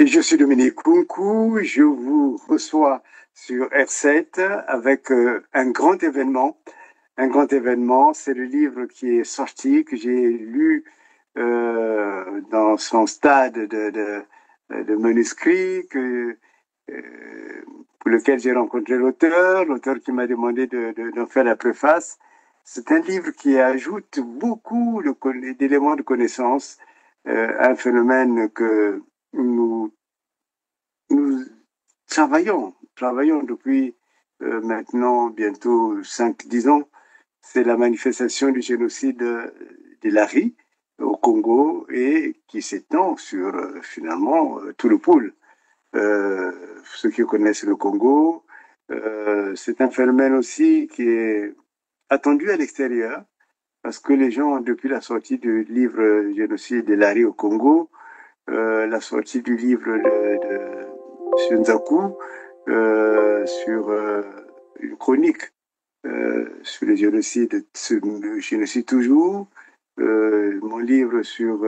Je suis Dominique Kunku, je vous reçois sur R7 avec un grand événement. Un grand événement, c'est le livre qui est sorti, que j'ai lu dans son stade de manuscrit, pour lequel j'ai rencontré l'auteur qui m'a demandé d'en faire la préface. C'est un livre qui ajoute beaucoup d'éléments de connaissance à un phénomène que nous nous travaillons depuis maintenant bientôt 5-10 ans. C'est la manifestation du génocide de Lari au Congo et qui s'étend sur finalement tout le pôle. Ceux qui connaissent le Congo, c'est un phénomène aussi qui est attendu à l'extérieur parce que les gens, depuis la sortie du livre Génocide de Lari au Congo, la sortie du livre de Shunzaku sur une chronique sur le génocide toujours, mon livre sur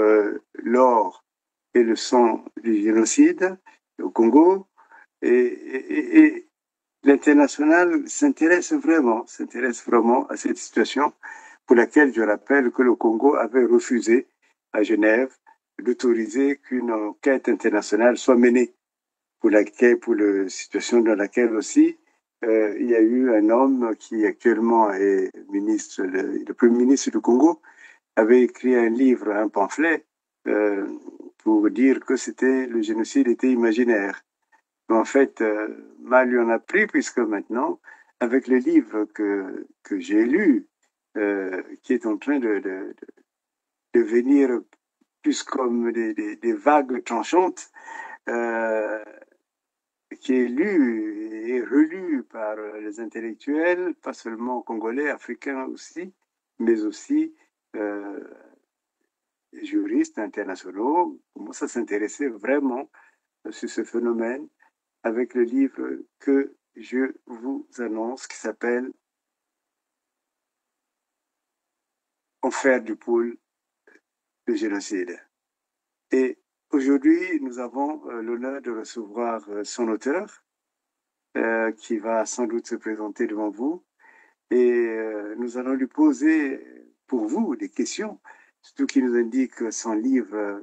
l'or et le sang du génocide au Congo, et l'international s'intéresse vraiment à cette situation pour laquelle je rappelle que le Congo avait refusé à Genève d'autoriser qu'une enquête internationale soit menée pour la situation dans laquelle aussi il y a eu un homme qui actuellement est le premier ministre du Congo, avait écrit un livre, un pamphlet, pour dire que le génocide était imaginaire. Mais en fait, mal lui en a pris, puisque maintenant, avec le livre que j'ai lu, qui est en train de venir plus comme des vagues tranchantes, qui est lu et relu par les intellectuels, pas seulement congolais, africains aussi, mais aussi juristes internationaux, commencent à s'intéresser vraiment sur ce phénomène avec le livre que je vous annonce qui s'appelle Enfer du pôle, le génocide. Et aujourd'hui, nous avons l'honneur de recevoir son auteur, qui va sans doute se présenter devant vous. Et nous allons lui poser pour vous des questions, surtout qui nous indique son livre,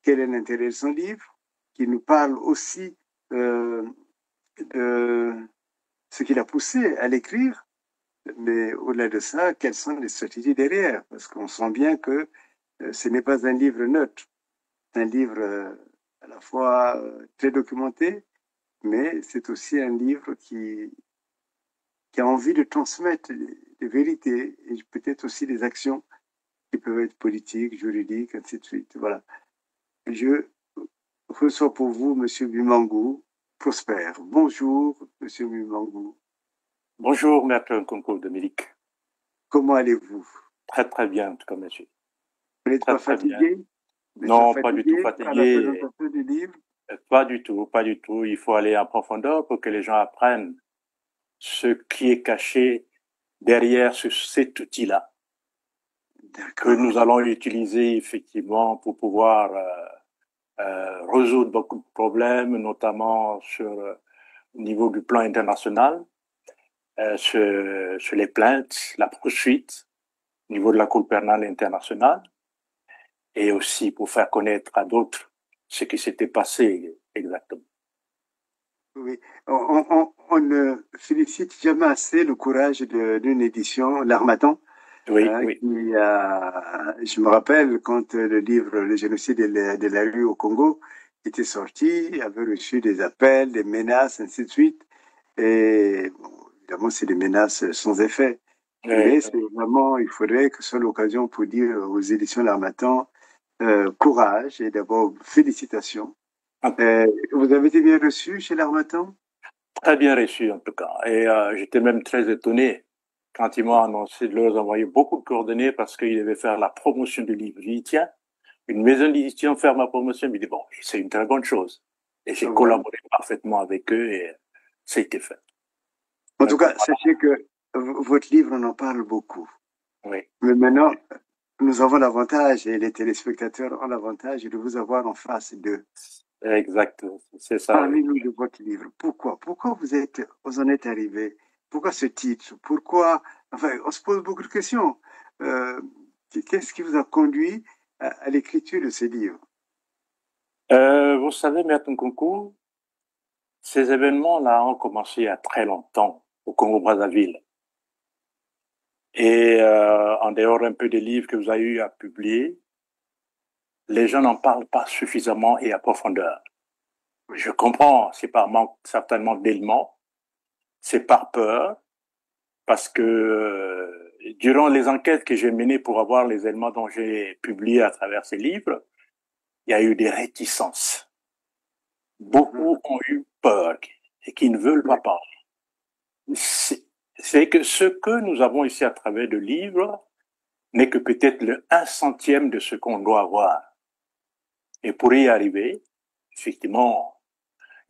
quel est l'intérêt de son livre, qui nous parle aussi de ce qui l'a poussé à l'écrire, mais au-delà de ça, quelles sont les stratégies derrière, parce qu'on sent bien que ce n'est pas un livre neutre, c'est un livre à la fois très documenté, mais c'est aussi un livre qui a envie de transmettre des vérités et peut-être aussi des actions qui peuvent être politiques, juridiques, ainsi de suite. Voilà. Je reçois pour vous M. Bimangou Prosper. Bonjour, M. Bimangou. Bonjour, Maître Concours Dominique. Comment allez-vous? Très, très bien, en tout cas, monsieur. Vous n'êtes pas fatigué? Non, pas du tout par la fatigué. présentation du livre? Pas du tout, pas du tout. Il faut aller en profondeur pour que les gens apprennent ce qui est caché derrière cet outil-là, que nous allons utiliser effectivement pour pouvoir résoudre beaucoup de problèmes, notamment au niveau du plan international, sur les plaintes, la poursuite, au niveau de la Cour pénale internationale, et aussi pour faire connaître à d'autres ce qui s'était passé exactement. Oui, on ne félicite jamais assez le courage d'une édition, l'Harmattan. Oui, oui. Je me rappelle quand le livre Le génocide de la rue au Congo était sorti, avait reçu des appels, des menaces, ainsi de suite. Et bon, évidemment, c'est des menaces sans effet. Mais c'est vraiment, il faudrait que ce soit l'occasion pour dire aux éditions L'Harmattan, courage et d'abord félicitations. Vous avez été bien reçu chez l'Harmattan? Très bien reçu en tout cas. Et j'étais même très étonné quand ils m'ont annoncé de leur envoyer beaucoup de coordonnées parce qu'ils devaient faire la promotion du livre. J'ai dit, tiens, une maison d'édition faire ma promotion. Il dit, bon, c'est une très bonne chose. Et j'ai collaboré parfaitement avec eux et ça a été fait. En tout cas, sachez que votre livre, on en parle beaucoup. Oui. Mais maintenant, nous avons l'avantage, et les téléspectateurs ont l'avantage de vous avoir en face d'eux. Exact, c'est ça, oui. Parlez-nous de votre livre. Pourquoi? Vous en êtes arrivé? Pourquoi ce titre? Pourquoi? Enfin, on se pose beaucoup de questions. Euh, Qu'est-ce qui vous a conduit à l'écriture de ce livre? Vous savez, Maître Nkunku, ces événements-là ont commencé il y a très longtemps au Congo-Brazzaville. Et en dehors un peu des livres que vous avez eu à publier, les gens n'en parlent pas suffisamment et à profondeur. Je comprends, c'est par manque certainement d'éléments, c'est par peur, parce que durant les enquêtes que j'ai menées pour avoir les éléments dont j'ai publié à travers ces livres, il y a eu des réticences. Beaucoup ont eu peur et qui ne veulent pas parler. C'est que ce que nous avons ici à travers le livre n'est que peut-être le 1/100e de ce qu'on doit avoir. Et pour y arriver, effectivement,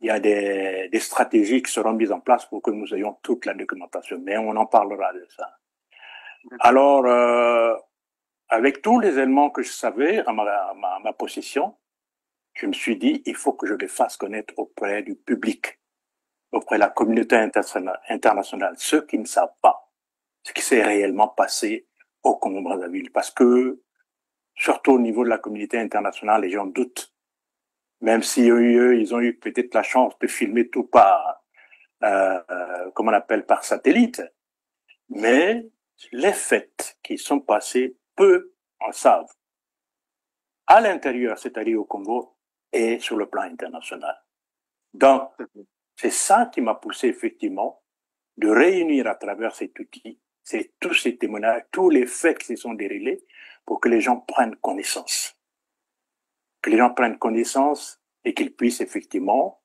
il y a des stratégies qui seront mises en place pour que nous ayons toute la documentation. Mais on en parlera de ça. Alors, avec tous les éléments que je savais à ma possession, je me suis dit, il faut que je les fasse connaître auprès du public, auprès de la communauté internationale, ceux qui ne savent pas ce qui s'est réellement passé au Congo-Brazzaville. Parce que, surtout au niveau de la communauté internationale, les gens doutent. Même si eux, ils ont eu peut-être la chance de filmer tout par, comment on appelle, par satellite. Mais les faits qui sont passés, peu en savent. À l'intérieur, c'est-à-dire au Congo, et sur le plan international. Donc, c'est ça qui m'a poussé effectivement de réunir à travers cet outil, tous ces témoignages, tous les faits qui se sont déroulés pour que les gens prennent connaissance. Que les gens prennent connaissance et qu'ils puissent effectivement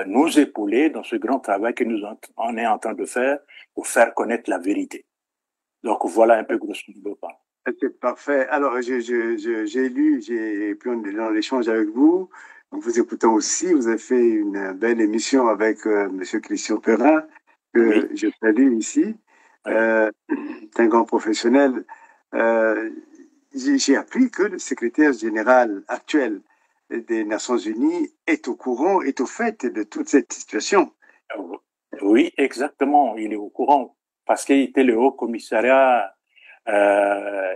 nous épauler dans ce grand travail que nous on est en train de faire pour faire connaître la vérité. Donc voilà un peu grosso modo. C'est parfait. Alors, j'ai lu, j'ai pu dans l'échange avec vous. En vous écoutant aussi, vous avez fait une belle émission avec Monsieur Christian Perrin, que Oui, je salue ici. oui. C'est un grand professionnel. Euh, j'ai appris que le secrétaire général actuel des Nations Unies est au courant, est au fait de toute cette situation. Oui, exactement. Il est au courant parce qu'il était le haut commissariat,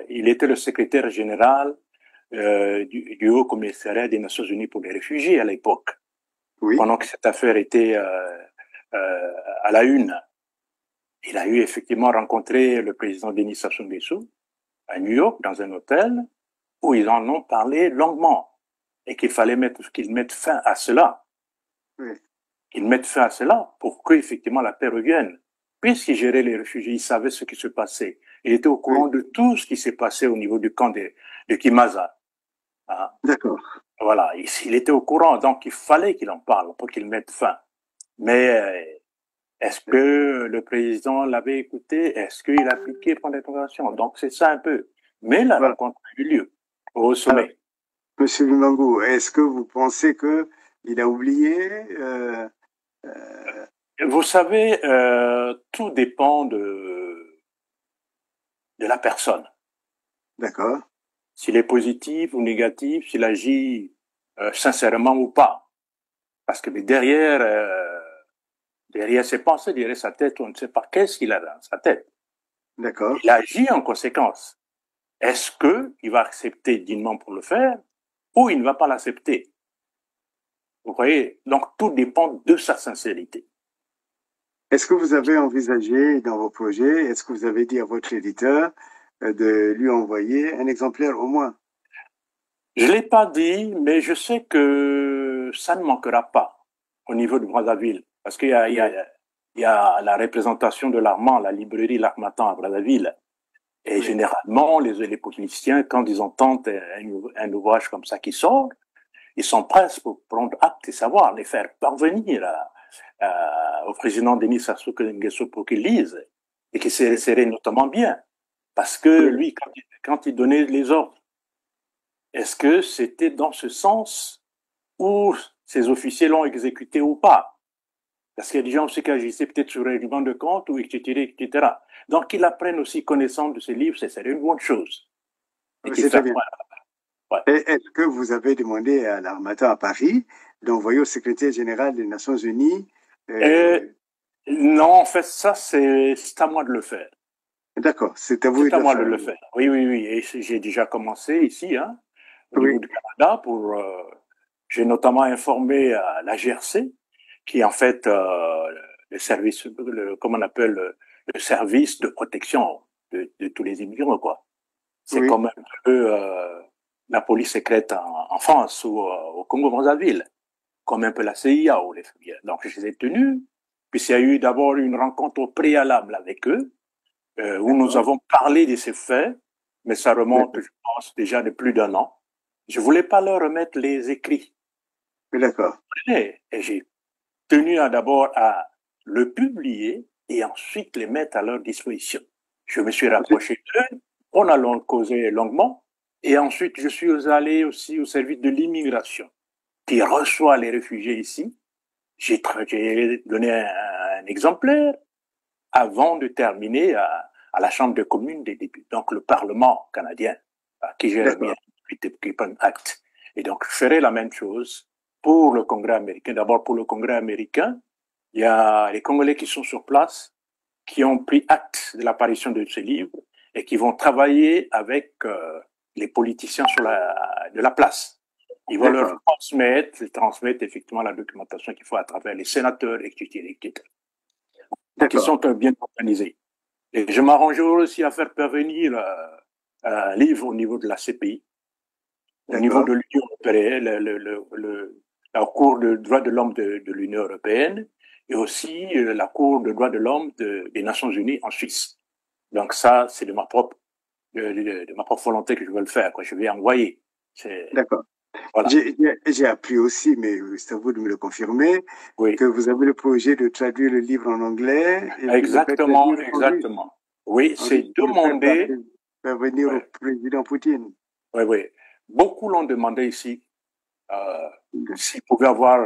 il était le secrétaire général du haut commissariat des Nations Unies pour les réfugiés à l'époque, Oui, pendant que cette affaire était à la une. Il a eu effectivement rencontré le président Denis Sassou Nguesso à New York dans un hôtel où ils en ont parlé longuement et qu'ils mettent fin à cela. oui, Qu'ils mettent fin à cela pour que effectivement la paix revienne. Puisqu'il gérait les réfugiés, il savait ce qui se passait. Il était au oui. courant de tout ce qui s'est passé au niveau du camp de Kimaza. Hein. D'accord. Voilà, il était au courant, donc il fallait qu'il en parle pour qu'il mette fin. Mais est-ce que le président l'avait écouté? Est-ce qu'il a appliqué pour l'intervention? Donc c'est ça un peu. Mais la Voilà. rencontre a eu lieu au Alors, sommet. Monsieur Lumango, est-ce que vous pensez que il a oublié Vous savez, tout dépend de la personne. D'accord, S'il est positif ou négatif, s'il agit sincèrement ou pas. Parce que derrière ses pensées, derrière sa tête, on ne sait pas qu'est-ce qu'il a dans sa tête. d'accord. Il agit en conséquence. Est-ce qu'il va accepter dignement pour le faire ou il ne va pas l'accepter? Vous voyez? Donc tout dépend de sa sincérité. Est-ce que vous avez envisagé dans vos projets, est-ce que vous avez dit à votre éditeur de lui envoyer un exemplaire au moins? Je ne l'ai pas dit, mais je sais que ça ne manquera pas au niveau de Brazzaville. Parce qu'il y a, il y a, Oui, il y a la représentation de l'Armand, la librairie L'Armatan à Brazzaville. Et oui, généralement, les politiciens, quand ils entendent un ouvrage comme ça qui sort, ils sont prêts pour prendre acte et savoir, les faire parvenir au président Denis Sassou Nguesso pour qu'il lise et qu'il se oui, serait notamment bien. Parce que oui. lui, quand il donnait les ordres, est-ce que c'était dans ce sens où ces officiers l'ont exécuté ou pas? Parce qu'il y a des gens aussi qui agissaient peut-être sur un règlement de compte ou etc., etc. Donc, qu'ils apprennent aussi connaissance de ces livres, c'est une bonne chose. Et Oui, qu'ils c'est très fassent bien. Ouais. Et est-ce que vous avez demandé à l'Armatan à Paris d'envoyer au secrétaire général des Nations Unies Et non, en fait, ça, c'est à moi de le faire. D'accord, c'est à vous C'est de à le moi de faire. le faire. Oui, oui, oui. Et j'ai déjà commencé ici, hein, au Oui, niveau du Canada, j'ai notamment informé la GRC, qui est en fait le service, comment on appelle, le service de protection de tous les immigrants, quoi. C'est oui, comme un peu la police secrète en France ou au Congo-Brazzaville, comme un peu la CIA ou les FBI. Donc, je les ai tenus. Puis, il y a eu d'abord une rencontre au préalable avec eux, où nous d'accord, avons parlé de ces faits, mais ça remonte, d'accord, je pense, déjà de plus d'un an. Je voulais pas leur remettre les écrits. d'accord, Et j'ai tenu d'abord à le publier et ensuite les mettre à leur disposition. Je me suis rapproché d'eux, on a causé longuement, et ensuite je suis allé aussi au service de l'immigration qui reçoit les réfugiés ici. J'ai donné un exemplaire avant de terminer à la Chambre des communes des députés, donc le Parlement canadien, à qui j'ai remis un d'accord, Deputy Act. Et donc, je ferai la même chose pour le Congrès américain. D'abord, pour le Congrès américain, il y a les Congolais qui sont sur place, qui ont pris acte de l'apparition de ce livre et qui vont travailler avec les politiciens de la place. Ils vont leur d'accord, transmettre effectivement la documentation qu'il faut à travers les sénateurs, etc. Donc, ils d'accord, sont bien organisés. Et je m'arrange aussi à faire parvenir un livre au niveau de la CPI, au niveau d'accord, de l'Union européenne, la Cour de droits de l'homme de l'Union européenne et aussi la Cour de droits de l'homme des Nations unies en Suisse. Donc ça, c'est de ma propre volonté que je veux le faire, quoi. Je vais envoyer. d'accord. Voilà. J'ai appris aussi, mais c'est à vous de me le confirmer, que Oui. vous avez le projet de traduire le livre en anglais et puis de le faire Exactement, traduire en russe, exactement. Oui, en c'est russe pour le faire demandé. parvenir au Ouais, président Poutine. ouais, ouais. Beaucoup l'ont demandé ici. S'ils pouvaient avoir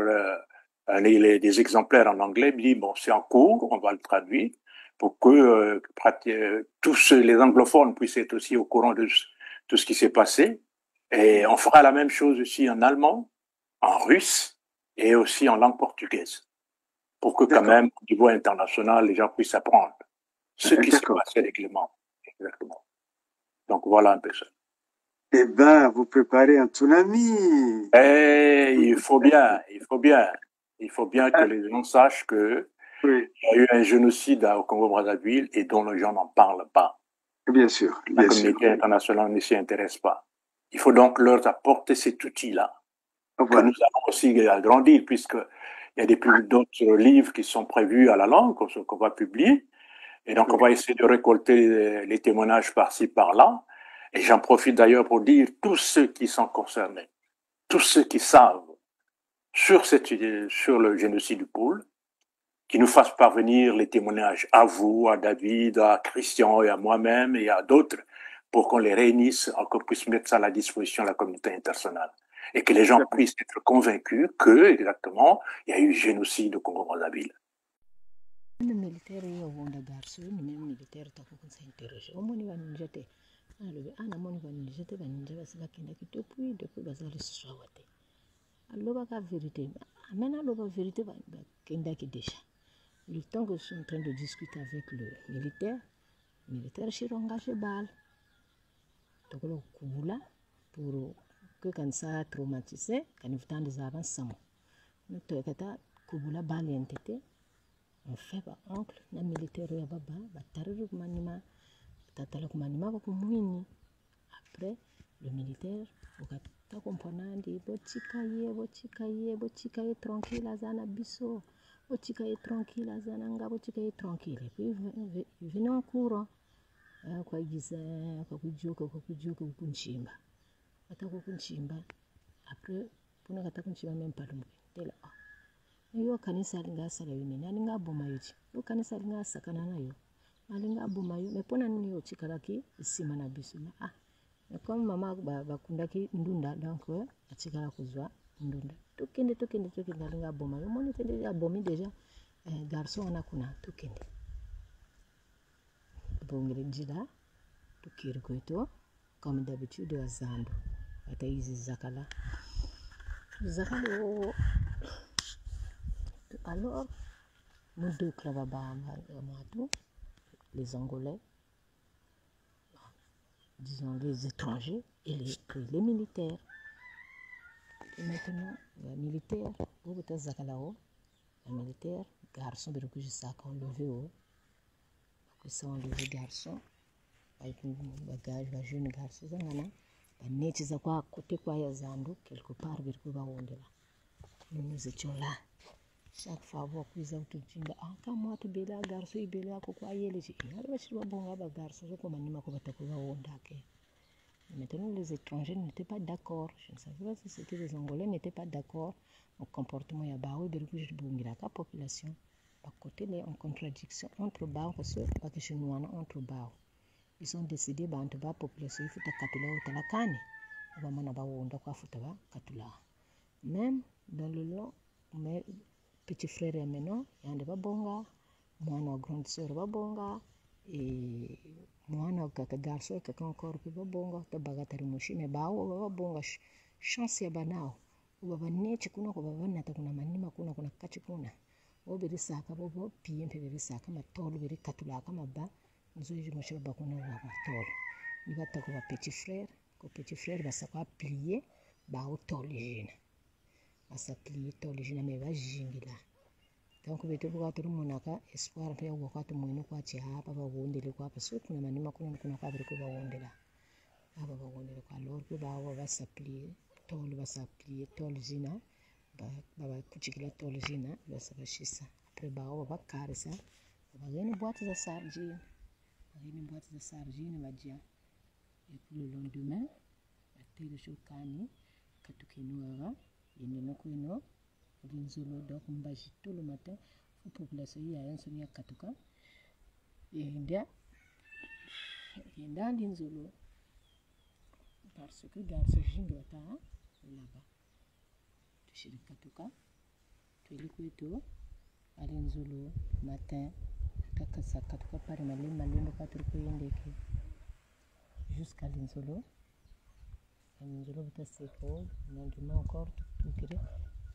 des exemplaires en anglais, ils disent, bon, c'est en cours, on va le traduire pour que tous les anglophones puissent être aussi au courant de tout ce qui s'est passé. Et on fera la même chose aussi en allemand, en russe et aussi en langue portugaise pour que quand D'accord, même, au niveau international, les gens puissent apprendre ce qui s'est d'accord. passé règlement. Exactement. Donc voilà un peu ça. Eh ben, vous préparez un tsunami. Et il faut bien que Ah, les gens sachent que oui, il y a eu un génocide au Congo-Brazzaville et dont les gens n'en parlent pas. bien sûr, La bien sûr. communauté internationale ne s'y intéresse pas. Il faut donc leur apporter cet outil-là que nous Voilà. allons aussi agrandir puisque il y a d'autres livres qui sont prévus à la langue qu'on va publier. Et donc, on Oui, va essayer de récolter les témoignages par-ci, par-là. Et j'en profite d'ailleurs pour dire tous ceux qui sont concernés, tous ceux qui savent sur le génocide du pôle, qui nous fassent parvenir les témoignages à vous, à David, à Christian et à moi-même et à d'autres pour qu'on les réunisse, qu'on puisse mettre ça à la disposition de la communauté internationale. Et que les gens d'accord. puissent être convaincus que, exactement, il y a eu génocide au Congo-Brazzaville. Ana militaire yo wonda garso ni même militaire ta ko sa interroger o moni van jete allo be ana moni van jete van jaba sala kina ki depuis bazali swawate allo ba ka vérité amena allo ba vérité ba kenda ki déjà le temps que je suis en train de discuter avec le militaire chironga chebal to ko kubula pour que quand ça traumatisé quand il temps des avant samo no to kata kubula bal entité on fait ba oncle na militaire ya baba bataruru kumanima tatala kumanima ko kumwini après le militaire okata komponandi bochika ye tranquille azana biso bochika ye tranquille azana nga bochika ye tranquille et puis venez en courant kwa giza kwa kujuka kunchimba atako kunchimba après puna kata kunchimba même pas lumbu tela yo kanisa lingasala yinene alingaboma yuti yo kanisa lingasakana nayo alingaboma yo mepona nini yo chikalaki isima na biso ah mais comme mama bakundaki ndunda donc achikala kuzwa ndunda tokende alingaboma yo moni tende abomi déjà garçon wana kuna tokende bongere njila tukiri kwetu comme d'habitude wa zambo hata hizi zakala zakalo. Alors nous deux les Angolais, disons les étrangers et les militaires. Et maintenant, les militaires, les militaires, garçons, ils sont enlevés, ils sont enlevés garçons, avec un bagage, un jeune garçon, ils quoi côté quoi yazando quelque part, nous étions là. Chaque fois que vous avez tout dit, quand moi tu bela garçon, il bela quoi yele, garçon, comme anima Maintenant, les étrangers n'étaient pas d'accord. Je ne savais pas si c'était les Angolais n'étaient pas d'accord au comportement de la population. À côté, il y a une contradiction entre Bao et les Chinois entre Bao. Ils ont décidé que la population il faut que la Kane. Même dans le long, mes petits frères et maintenant, il y a des bonga, moi, grande sœur, bonga, et mwana kaka garso kaka encore pe babonga ta bagatari mushime bawo babonga chance ya banao baba nechi kuna ko baba nata kuna manima kuna kachi kuna obiri saka bobo piyempe biri saka matolo biri katula kama ba nzoji mushe baba kuna wa matolo ni bata ko petit frère basaka plier ba otolejina basa plier tolejina me bajingila. Donc, je vais vous dire monaka espoir pe wakati mwino kwa hapa bawondele kwa parce que kuna manima kuna kwa bari kwa bawondela aba bawondela kwa lor kwa bawo basaplie tol zina baba kuchikila tol zina basabashisa après bawo bakarisa bageni boîte de sardine badia et puis le lendemain ateli shokani katukinoa yene kuino Linzolo, donc mbaji tout le matin, la population y a un sonnier katuka. Et dans Linzolo, parce que garçon jingota là-bas. Tu chez le katuka, tu es le à Linzolo, matin, kakasa katuka par malin katruko yendeke. Jusqu'à Linzolo. Linzolo, tu sais quoi, on a encore tout créé.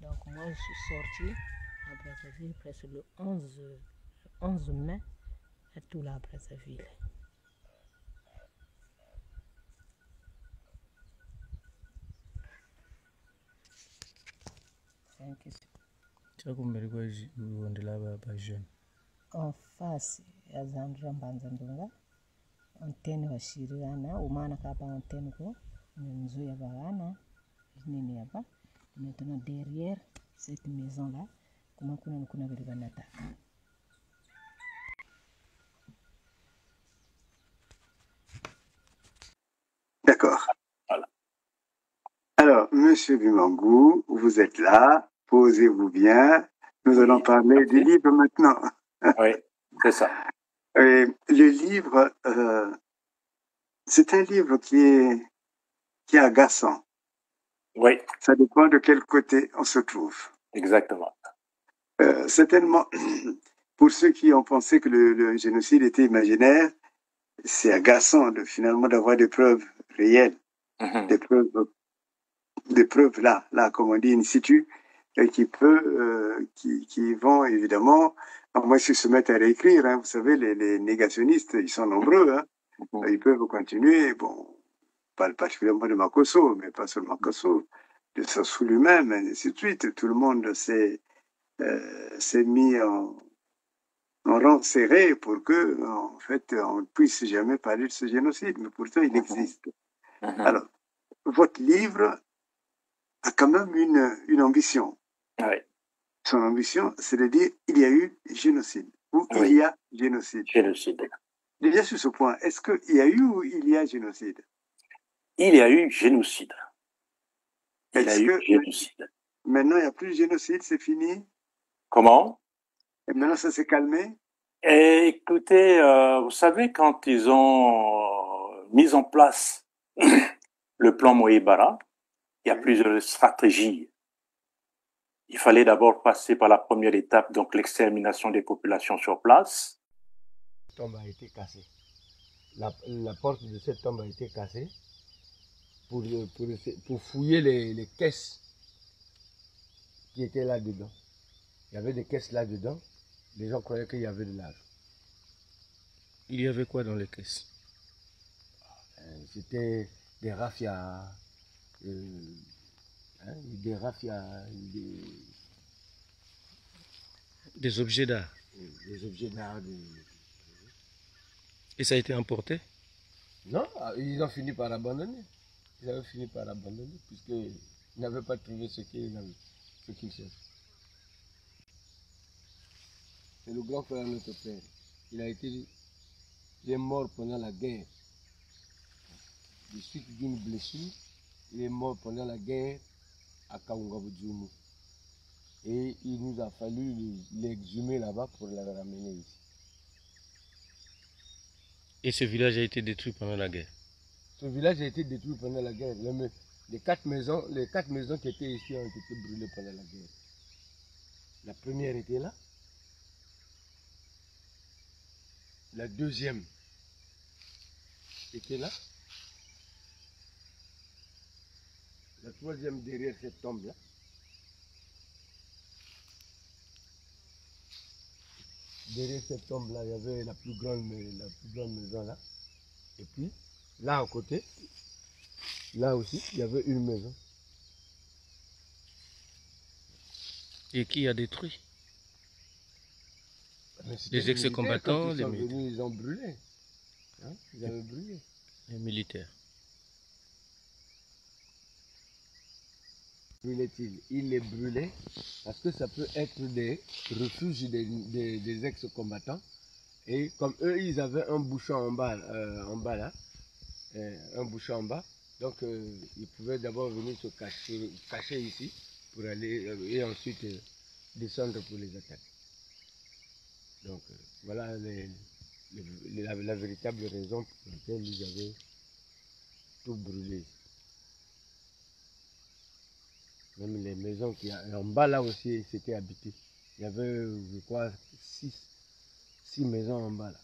Donc moi je suis sortie à Brazzaville presque le 11 mai à tout là à Brazzaville. C'est une question. En face ya Zandra Mbanzandunga, antenne wa Shiriana, umana kapa antenne ko, nzo ya barana, nini ya ba. Maintenant derrière cette maison-là, comment on a vu le attaque. D'accord. Voilà. Alors, Monsieur Bimangou, vous êtes là, posez-vous bien. Nous allons parler du livre maintenant. Oui, c'est ça. Et le livre, c'est un livre qui est agaçant. Oui. Ça dépend de quel côté on se trouve. Exactement. Certainement, pour ceux qui ont pensé que le génocide était imaginaire, c'est agaçant finalement d'avoir des preuves réelles, des preuves là, comme on dit in situ, qui vont évidemment, moi si se mettent à réécrire, hein, vous savez, les négationnistes, ils sont nombreux, hein, ils peuvent continuer, bon, pas particulièrement de Makosso, mais pas seulement Makosso, de Sassou lui-même, et ainsi de suite, tout le monde s'est mis en rang serré pour que, en fait, on ne puisse jamais parler de ce génocide, mais pourtant il existe. Alors, votre livre a quand même une ambition. Oui. Son ambition, c'est de dire il y a eu génocide ou il y a génocide. Génocide. Déjà sur ce point, est-ce qu'il y a eu ou il y a génocide? Il y a eu génocide. Il y a eu génocide. Maintenant, il n'y a plus de génocide, c'est fini? Comment? Et maintenant, ça s'est calmé? Et écoutez, vous savez, quand ils ont mis en place le plan Moïbara, il y a plusieurs stratégies. Il fallait d'abord passer par la première étape, donc l'extermination des populations sur place. La tombe a été cassée. La porte de cette tombe a été cassée. pour fouiller les caisses qui étaient là-dedans. Il y avait des caisses là-dedans. Les gens croyaient qu'il y avait de l'argent. Il y avait quoi dans les caisses? C'était des raffias, des raffias, Des objets d'art. des objets d'art. Et ça a été emporté? Non, ils ont fini par abandonner. Ils avaient fini par abandonner puisqu'ils n'avaient pas trouvé ce qu'ils cherchaient. C'est le grand frère de notre père. Il est mort pendant la guerre. De suite d'une blessure, il est mort pendant la guerre à Kaungabudjumu. Et il nous a fallu l'exhumer là-bas pour la ramener ici. Et ce village a été détruit pendant la guerre? Ce village a été détruit pendant la guerre. Les quatre maisons qui étaient ici ont été brûlées pendant la guerre. La première était là. La deuxième était là. La troisième derrière cette tombe-là. Derrière cette tombe-là, il y avait la plus grande maison là. Et puis, là à côté, là aussi, il y avait une maison. Et qui a détruit? Les ex-combattants, les militaires. Ils ont brûlé. Hein? Ils avaient brûlé. Les militaires. Brûlait-il? Il les brûlait parce que ça peut être des refuges des ex-combattants. Et comme eux, ils avaient un bouchon en bas là, un bouchon en bas, donc ils pouvaient d'abord venir se cacher ici pour aller et ensuite descendre pour les attaquer. Donc voilà la véritable raison pour laquelle ils avaient tout brûlé. Même les maisons qui en bas là aussi c'était habité. Il y avait, je crois, six maisons en bas là.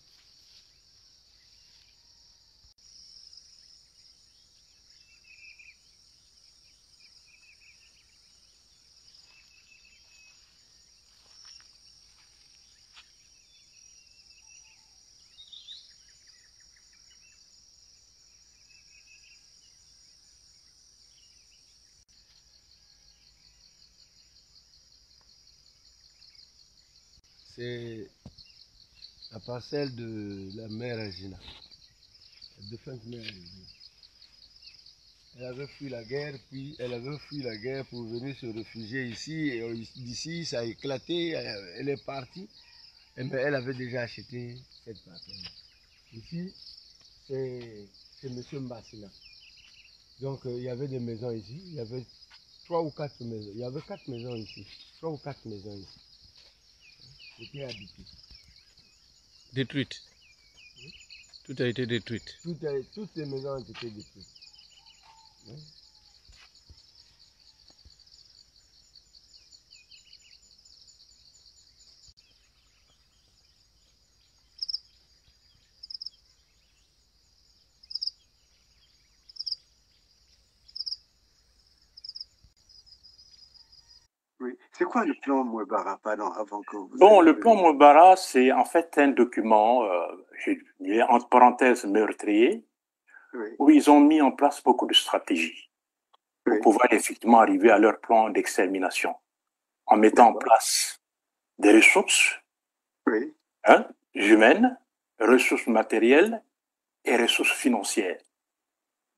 C'est la parcelle de la mère Agina, la défunte mère Agina. Elle avait fui la guerre, puis elle avait fui la guerre pour venir se réfugier ici. Et d'ici, ça a éclaté, elle est partie. Mais elle avait déjà acheté cette parcelle. Ici, c'est M. Mbassina. Donc, il y avait des maisons ici. Il y avait 3 ou 4 maisons. Il y avait 4 maisons ici. 3 ou 4 maisons ici. C'était habité. Détruite. Tout a été détruite. Toutes les maisons ont été détruites. Oui. Oui. C'est quoi le plan Mouebara, pardon, avant que vous... Bon, le plan Mouebara, c'est en fait un document, je dirais entre parenthèses meurtrier, Oui. où ils ont mis en place beaucoup de stratégies pour Oui. pouvoir effectivement arriver à leur plan d'extermination, en mettant en place des ressources Oui. humaines, ressources matérielles et ressources financières.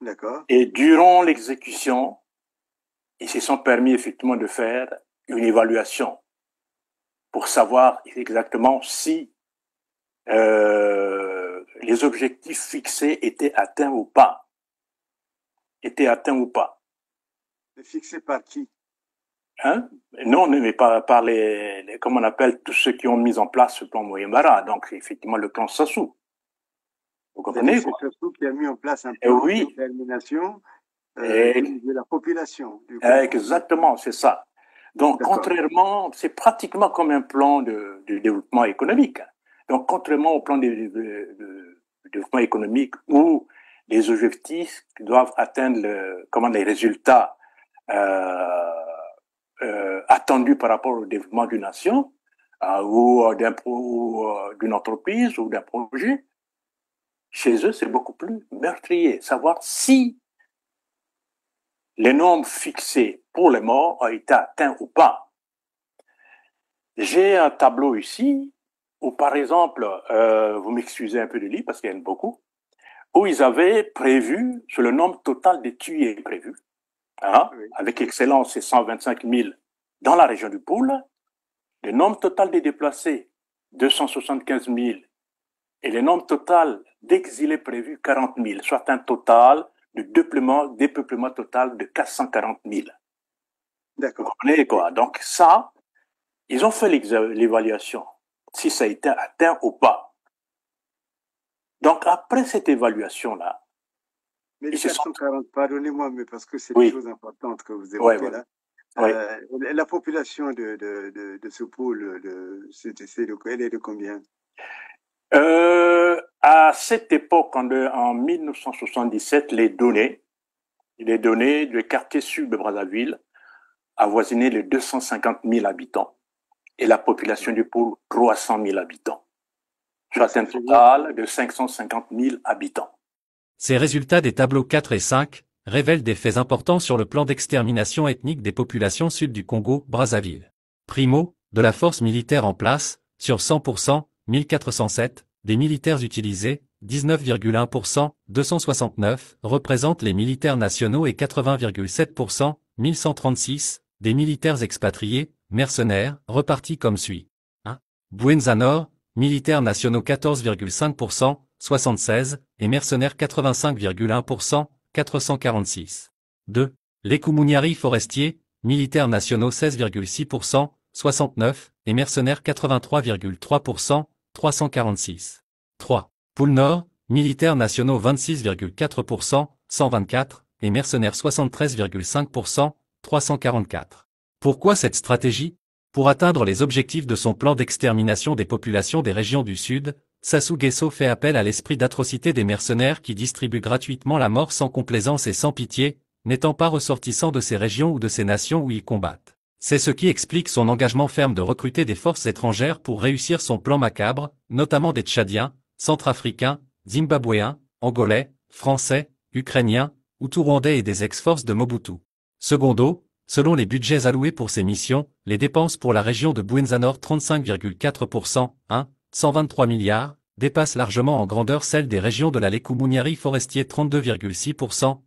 D'accord. Et durant l'exécution, ils se sont permis effectivement de faire une évaluation pour savoir exactement si les objectifs fixés étaient atteints ou pas. Fixé par qui? Non, mais par comment on appelle, tous ceux qui ont mis en place ce plan Mouebara, donc effectivement le plan Sassou. Vous comprenez quoi? C'est Sassou qui a mis en place un plan d'extermination de la population. Exactement, c'est ça. Donc, contrairement, c'est pratiquement comme un plan de développement économique. Donc, contrairement au plan de développement économique où les objectifs qui doivent atteindre les résultats attendus par rapport au développement d'une nation ou d'une entreprise ou d'un projet, chez eux, c'est beaucoup plus meurtrier. Savoir si les normes fixées pour les morts ont été atteints ou pas. J'ai un tableau ici où, par exemple, vous m'excusez un peu de lire parce qu'il y en a beaucoup, où ils avaient prévu, sur le nombre total de tués prévus, hein, oui, avec excellence, c'est 125 000 dans la région du Poul, le nombre total des déplacés, 275 000, et le nombre total d'exilés prévus, 40 000, soit un total de dépeuplement total de 440 000. D'accord. Vous comprenez quoi? Donc ça, ils ont fait l'évaluation, si ça a été atteint ou pas. Donc après cette évaluation-là, mais les 440, pardonnez-moi, mais parce que c'est des choses importantes que vous évoquez là. La population de ce pôle, elle est de combien? À cette époque, en 1977, les données du quartier sud de Brazzaville avoisinaient les 250 000 habitants et la population du pôle 300 000 habitants, soit un total de 550 000 habitants. Ces résultats des tableaux 4 et 5 révèlent des faits importants sur le plan d'extermination ethnique des populations sud du Congo, Brazzaville. Primo, de la force militaire en place, sur 100%, 1407, des militaires utilisés, 19,1%, 269, représentent les militaires nationaux et 80,7%, 1136, des militaires expatriés, mercenaires, repartis comme suit. 1. Buenzanor, militaires nationaux 14,5%, 76, et mercenaires 85,1%, 446. 2. Les Koumunyari forestiers, militaires nationaux 16,6%, 69, et mercenaires 83,3%, 346. 3. Pôle Nord, militaires nationaux 26,4%, 124, et mercenaires 73,5%, 344. Pourquoi cette stratégie? Pour atteindre les objectifs de son plan d'extermination des populations des régions du Sud, Sassou Nguesso fait appel à l'esprit d'atrocité des mercenaires qui distribuent gratuitement la mort sans complaisance et sans pitié, n'étant pas ressortissants de ces régions ou de ces nations où ils combattent. C'est ce qui explique son engagement ferme de recruter des forces étrangères pour réussir son plan macabre, notamment des Tchadiens, Centrafricains, Zimbabwéens, Angolais, Français, Ukrainiens, Hutu-Rwandais et des ex-forces de Mobutu. Secondo, selon les budgets alloués pour ces missions, les dépenses pour la région de Buenzanor 35,4%, 123 milliards, dépassent largement en grandeur celles des régions de la Lékoumunyari forestier 32,6%,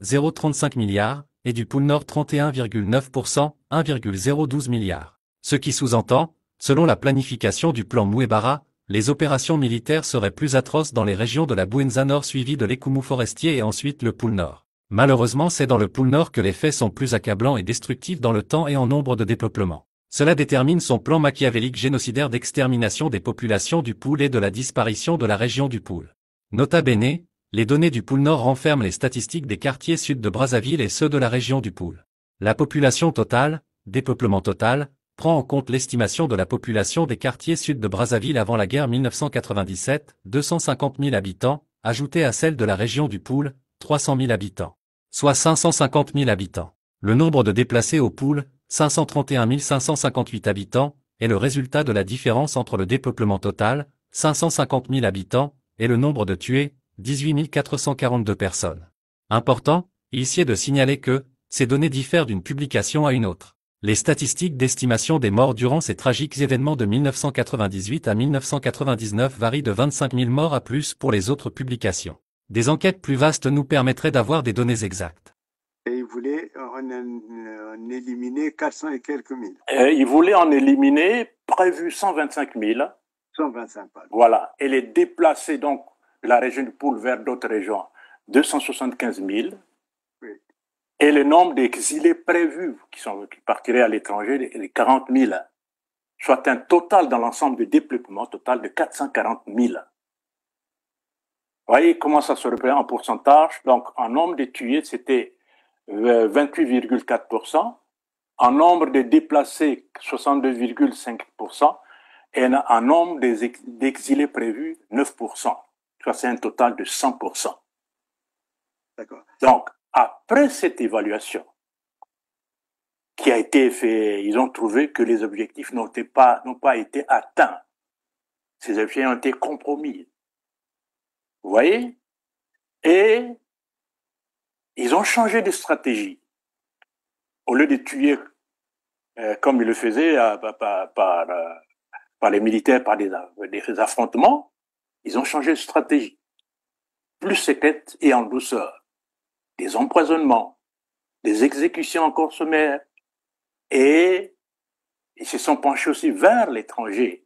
0,35 milliards, et du pôle Nord 31,9%, 1,012 milliards. Ce qui sous-entend, selon la planification du plan Mouebara, les opérations militaires seraient plus atroces dans les régions de la Buenzanor suivies de l'Ekoumou forestier et ensuite le pôle Nord. Malheureusement, c'est dans le pôle Nord que les faits sont plus accablants et destructifs dans le temps et en nombre de dépeuplement. Cela détermine son plan machiavélique génocidaire d'extermination des populations du pôle et de la disparition de la région du pôle. Nota bene, les données du pôle Nord renferment les statistiques des quartiers sud de Brazzaville et ceux de la région du pôle. La population totale, dépeuplement total, prend en compte l'estimation de la population des quartiers sud de Brazzaville avant la guerre 1997, 250 000 habitants, ajoutée à celle de la région du pôle, 300 000 habitants. Soit 550 000 habitants. Le nombre de déplacés au pôle, 531 558 habitants, est le résultat de la différence entre le dépeuplement total, 550 000 habitants, et le nombre de tués, 18 442 personnes. Important, ici est de signaler que, ces données diffèrent d'une publication à une autre. Les statistiques d'estimation des morts durant ces tragiques événements de 1998 à 1999 varient de 25 000 morts à plus pour les autres publications. Des enquêtes plus vastes nous permettraient d'avoir des données exactes. Et il voulait en éliminer 400 et quelques mille. Il voulait en éliminer prévu 125 000. 125, pardon. Voilà. Et les déplacer donc de la région du pôle vers d'autres régions, 275 000. Oui. Et le nombre d'exilés prévus qui partiraient à l'étranger, les 40 000. Soit un total dans l'ensemble du dépeuplement total de 440 000. Vous voyez comment ça se représente en pourcentage. Donc, en nombre de tués, c'était 28,4%. En nombre de déplacés, 62,5%. Et en nombre d'exilés prévus, 9%. Ça, c'est un total de 100%. D'accord. Donc, après cette évaluation qui a été faite, ils ont trouvé que les objectifs n'ont pas été atteints. Ces objectifs ont été compromis. Vous voyez? Et ils ont changé de stratégie. Au lieu de tuer comme ils le faisaient par les militaires, par des affrontements, ils ont changé de stratégie. Plus secrète et en douceur. Des empoisonnements, des exécutions encore sommaires. Et ils se sont penchés aussi vers l'étranger.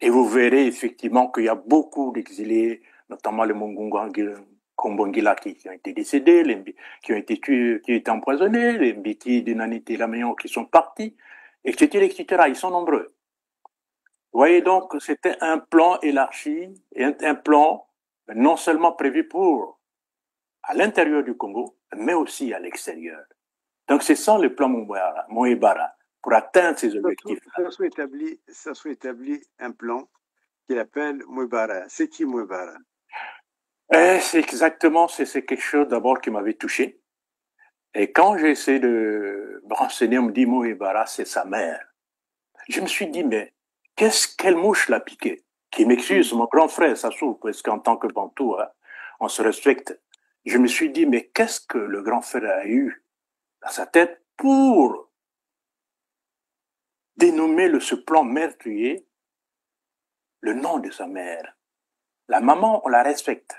Et vous verrez effectivement qu'il y a beaucoup d'exilés, notamment les Kombongila qui ont été décédés, les qui ont été tués, qui ont été empoisonnés, les Mbiti, Dinanité, Lamayon qui sont partis, etc., etc. Ils sont nombreux. Vous voyez donc, c'était un plan élargi et un plan non seulement prévu pour à l'intérieur du Congo, mais aussi à l'extérieur. Donc, c'est ça le plan Moebara pour atteindre ces objectifs. Ça soit établi un plan qu'il appelle Moebara. C'est qui Moebara? C'est exactement, c'est quelque chose d'abord qui m'avait touché. Et quand j'ai essayé de me renseigner, on me dit Moebara, c'est sa mère. Je me suis dit, mais quelle mouche l'a piqué? Qui m'excuse, mon grand frère, ça s'ouvre, parce qu'en tant que Bantou, hein, on se respecte. Je me suis dit, mais qu'est-ce que le grand frère a eu dans sa tête pour dénommer ce plan meurtrier le nom de sa mère? La maman, on la respecte.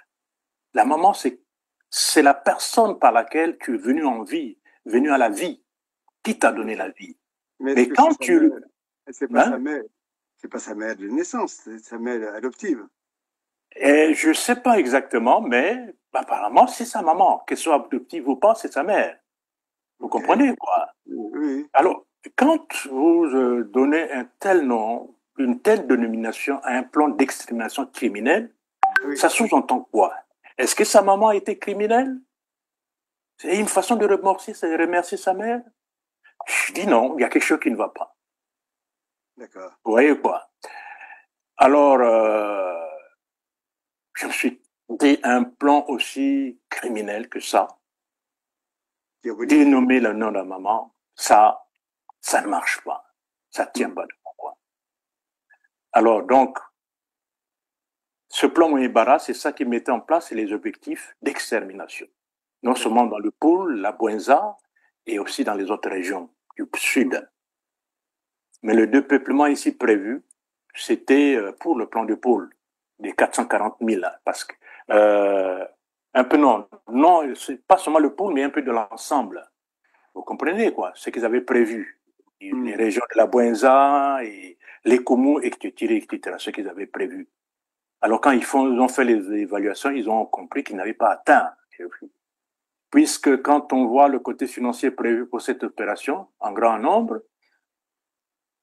La maman, c'est la personne par laquelle tu es venu en vie, venu à la vie, qui t'a donné la vie. Mais quand tu... C'est pas sa mère. C'est pas sa mère de naissance, c'est sa mère adoptive. Et je sais pas exactement, mais apparemment, c'est sa maman. Qu'elle soit adoptive ou pas, c'est sa mère. Vous comprenez, quoi? Oui. Alors, quand vous donnez un tel nom, une telle dénomination à un plan d'extermination criminelle, oui, ça sous-entend quoi? Est-ce que sa maman était criminelle? C'est une façon de remercier sa mère? Je dis non, il y a quelque chose qui ne va pas. D'accord. Vous voyez quoi? Alors, je me suis dit un plan aussi criminel que ça. Dénommer le nom de la maman, ça ne marche pas. Ça ne tient pas de quoi. Alors, donc, ce plan Moebara, c'est ça qui mettait en place les objectifs d'extermination. Non seulement dans le pôle, la Bouenza, et aussi dans les autres régions du sud. Mais le dépeuplement ici prévu, c'était pour le plan de pôle, des 440 000, parce que, un peu non, c'est pas seulement le pôle, mais un peu de l'ensemble. Vous comprenez, quoi, ce qu'ils avaient prévu. Les régions de la Bouenza et les Koumou, etc., ce qu'ils avaient prévu. Alors, quand ils ont fait les évaluations, ils ont compris qu'ils n'avaient pas atteint. Puisque quand on voit le côté financier prévu pour cette opération, en grand nombre,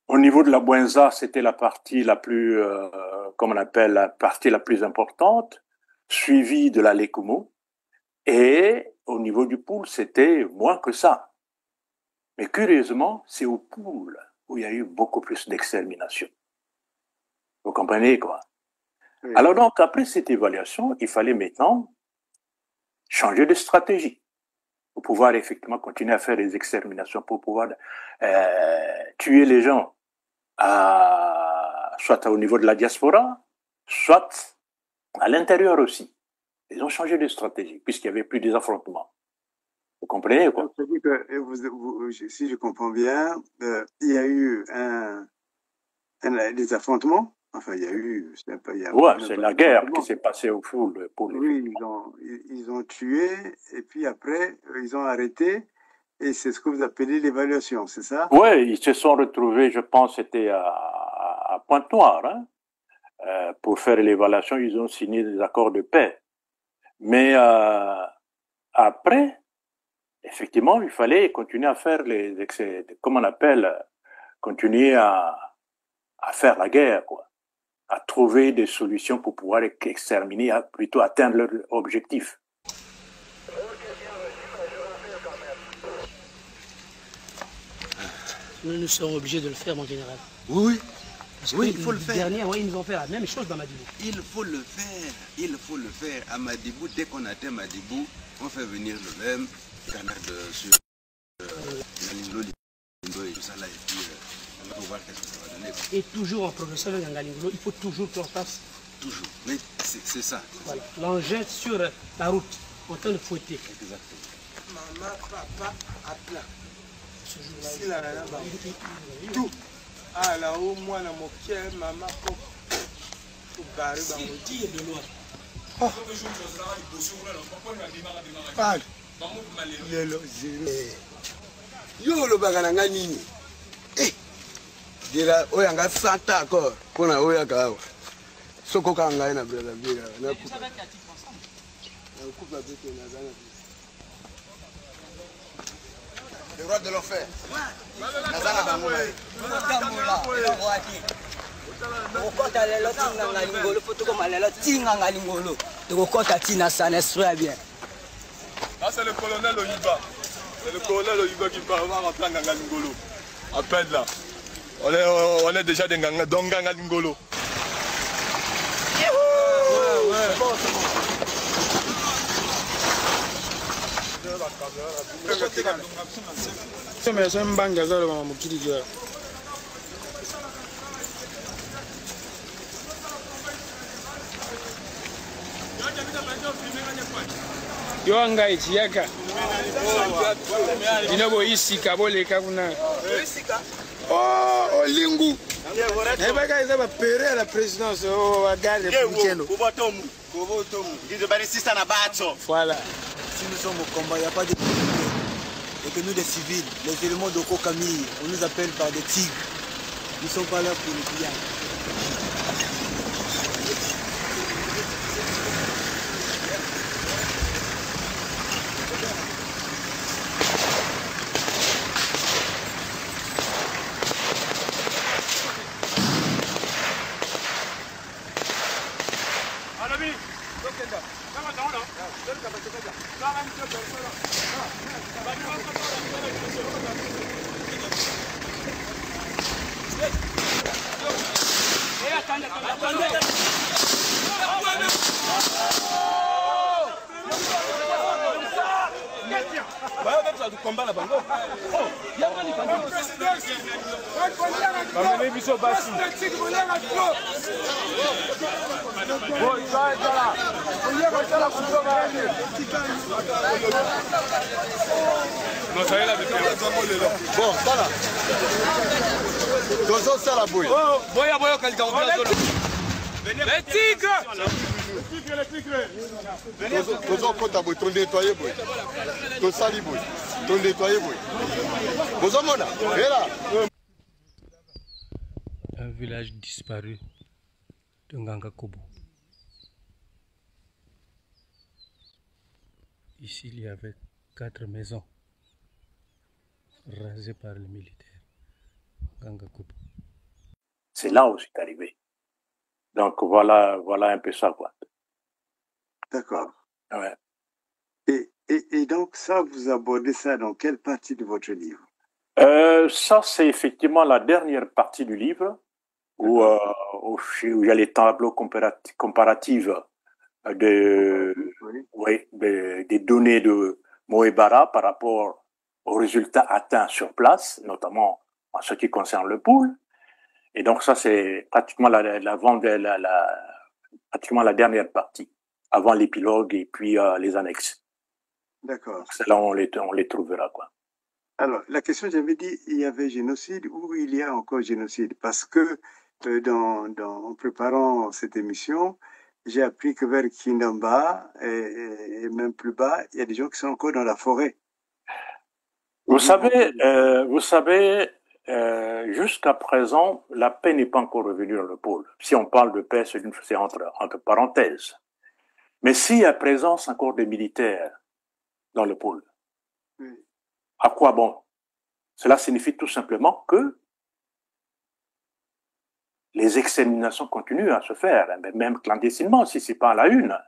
au niveau de la Bouenza, c'était la partie la plus, comme on appelle, la partie la plus importante, suivie de la Lékoumou. Et au niveau du Poul, c'était moins que ça. Mais curieusement, c'est au Poul où il y a eu beaucoup plus d'extermination. Vous comprenez, quoi? Oui. Alors donc, après cette évaluation, il fallait maintenant changer de stratégie pour pouvoir effectivement continuer à faire les exterminations, pour pouvoir tuer les gens, soit au niveau de la diaspora, soit à l'intérieur aussi. Ils ont changé de stratégie, puisqu'il n'y avait plus des affrontements. Vous comprenez, quoi? C'est-à-dire que, si je comprends bien, il y a eu des affrontements. Enfin, il y a eu... c'est la guerre qui s'est passée au fond. Oui, ils ont tué, et puis après, ils ont arrêté, et c'est ce que vous appelez l'évaluation, c'est ça? Oui, ils se sont retrouvés, je pense, c'était à Pointe-Noire, hein, pour faire l'évaluation, ils ont signé des accords de paix. Mais après, effectivement, il fallait continuer à faire comment on appelle, continuer à faire la guerre, quoi. À trouver des solutions pour pouvoir exterminer, plutôt atteindre leur objectif. Nous sommes obligés de le faire, mon général. Oui. Oui, il faut le faire. Dernier, oui, ils nous ont fait la même chose dans Madibou. Il faut le faire. Il faut le faire. À Madibou, dès qu'on atteint Madibou, on fait venir le même canard sur Ngalingolo, et tout ça là, et puis on va voir qu'est-ce que ça va donner. Et toujours en progression avec Ngalingolo, il faut toujours qu'on fasse. Toujours. Mais c'est ça. Voilà. L'engin sur la route, en train de fouetter. Exactement. Maman, papa, à plat. Si la nana, tout. Ah là-haut, moi, dans mon cœur, maman, pour garer dans mon qui est de loin. Oh. Parle. Yo, le bagaranga nini. Eh. Dira, oyanga santa encore. Pour na oyaka. Soko kanga na brother bira. Na coupe. Na coupe avec na zana. Le roi de l'enfer. Nazana Bangola. Okota lelo tinga ngalingolo foto comme lelo tinga ngalingolo. Okota tina ça n'est bien. Ah, c'est le colonel Oyiba. C'est le colonel Oyiba qui va avoir un plan Ngalingolo. À peine là. On est déjà des Ngalingolo. C'est un bangaza dans mon petit gars. Yo anga ichiyaka. Inabo isika boleka kuna. Isika. Oh, Olingu. Nebaka isa ba pere à la présidence au garde Picheno. Voilà. Si nous sommes au combat, il n'y a pas de et que nous des civils, les éléments de Kokami, on nous appelle par des tigres. Nous ne sommes pas là pour les pillards. Bon, ça là. Dozo ça la bouille. Oh, boya boya quelqu'un on vient solo. Les tigres. Dozo kota boy, ton nettoyer boy. Ton sali boy. Ton nettoyer boy. Bozo mona. Là. Un village disparu de Ngangakobo. Ici, il y avait 4 maisons rasées par les militaires. Ngangakobo. C'est là où c'est arrivé. Donc voilà un peu ça, quoi. D'accord. Ouais. Et donc ça, vous abordez ça dans quelle partie de votre livre? Ça, c'est effectivement la dernière partie du livre où il y a les tableaux comparatifs des données de Moebara par rapport aux résultats atteints sur place, notamment en ce qui concerne le pool. Et donc ça, c'est pratiquement pratiquement la dernière partie, avant l'épilogue et puis les annexes. D'accord. C'est là où on les trouvera, quoi. Alors, la question, j'avais dit, il y avait génocide ou il y a encore génocide? Parce que en préparant cette émission, j'ai appris que vers Kindamba et même plus bas, il y a des gens qui sont encore dans la forêt. Vous savez, jusqu'à présent, la paix n'est pas encore revenue dans le pôle. Si on parle de paix, c'est entre parenthèses. Mais s'il y a présence encore des militaires dans le pôle, oui. À quoi bon? Cela signifie tout simplement que les exterminations continuent à se faire, même clandestinement, si c'est pas à la une.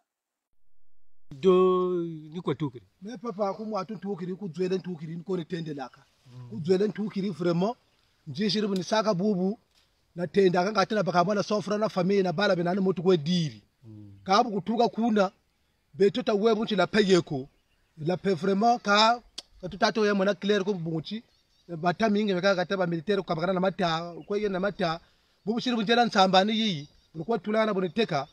Mais papa, comme moi, tout tukiri, ku dwelen tukiri, ko ne tende laka. Ku dwelen tukiri vraiment, je chere buni saka bubu, na tenda kanga tena bakamwana sofra na family na bala benani mutu kwediri kabu kutuka kuna beto ta webu nchi la payeko la pe vraiment ka tutato ya mwana clair ko bunchi bataminge beka kataba militaire kabakana na mata ko yena mata bubushiri bunjela nsambani yi ulikuwa tulana boniteka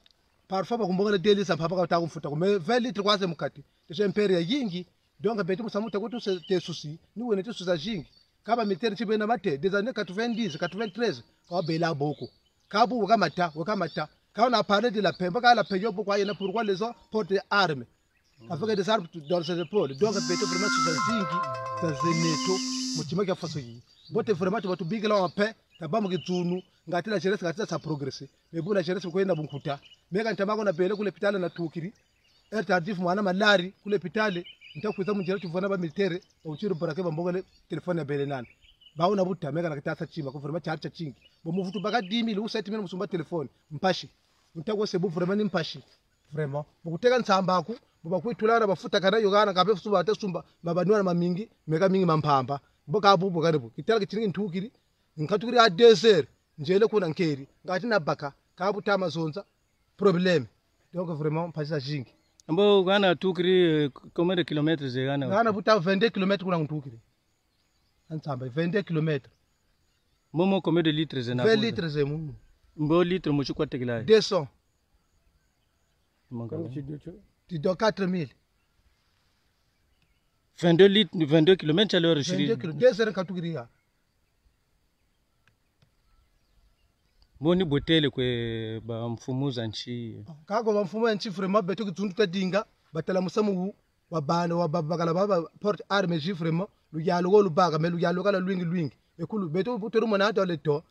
parfois bakumbonga deli sa papa ka takumfuta kume 20 litre kwaze mukati tempere yingi donc beto musamuta ko tu te souci ni wene tu souci jingi kaba militaire chibe na mate des années 90 93 kwa bela boko kabu wakamata quand on a parlé de la paix parce que la paix pourquoi il y en a pourquoi les gens portent des armes avec des armes dans ses épaules donc beto vraiment sur zingi za zeneto mutima kya faso yi bote vraiment tu bigela en paix tabamu kitunu ngati la jeunesse ngati sa progresser mais pour la jeunesse ko yenda bunkuta meka ntamako na bele kule pitale na tukiri tardif mwana malari kule pitale ntakuza munjera tuvona ba militaire uchiro barake bambongole telefone ya bele nani baona buta meka nakitasa chima ko vraiment charge chingi bo muvutu baka 10000 usati mena musumba telefone mpashi untako sebu vraiment mpashi vraiment bukuteka nsambako bobakwitulana bafuta kana yogana kabe fusuba atesumba babanwana mamingi meka mingi mampamba boka bubu karibu kitala kichiringi ntukiri nkatukiri a desert njele kuna nkeri ngati na baka kabuta mazonza problème donc vraiment mpasa jingi ambo gana tukiri combien de kilomètres gana buta 22 km kuna ntukiri ansamba 22 km momo combien de litres zena 20 litres zemu mbo litre mo chukwa tekila 200 tu dois 4000 22 km à l'heure 22 km 2 heures katukiri ya Boni botele kwe ba mfumuza nchi. Kako ba mfumuza nchi vraiment beto kitundu tadinga batala musamu wa bana wa babakala baba port arme ji vraiment lu yalo go lu baga me lu yalo kala lwingi ekulu beto buteru mona to leto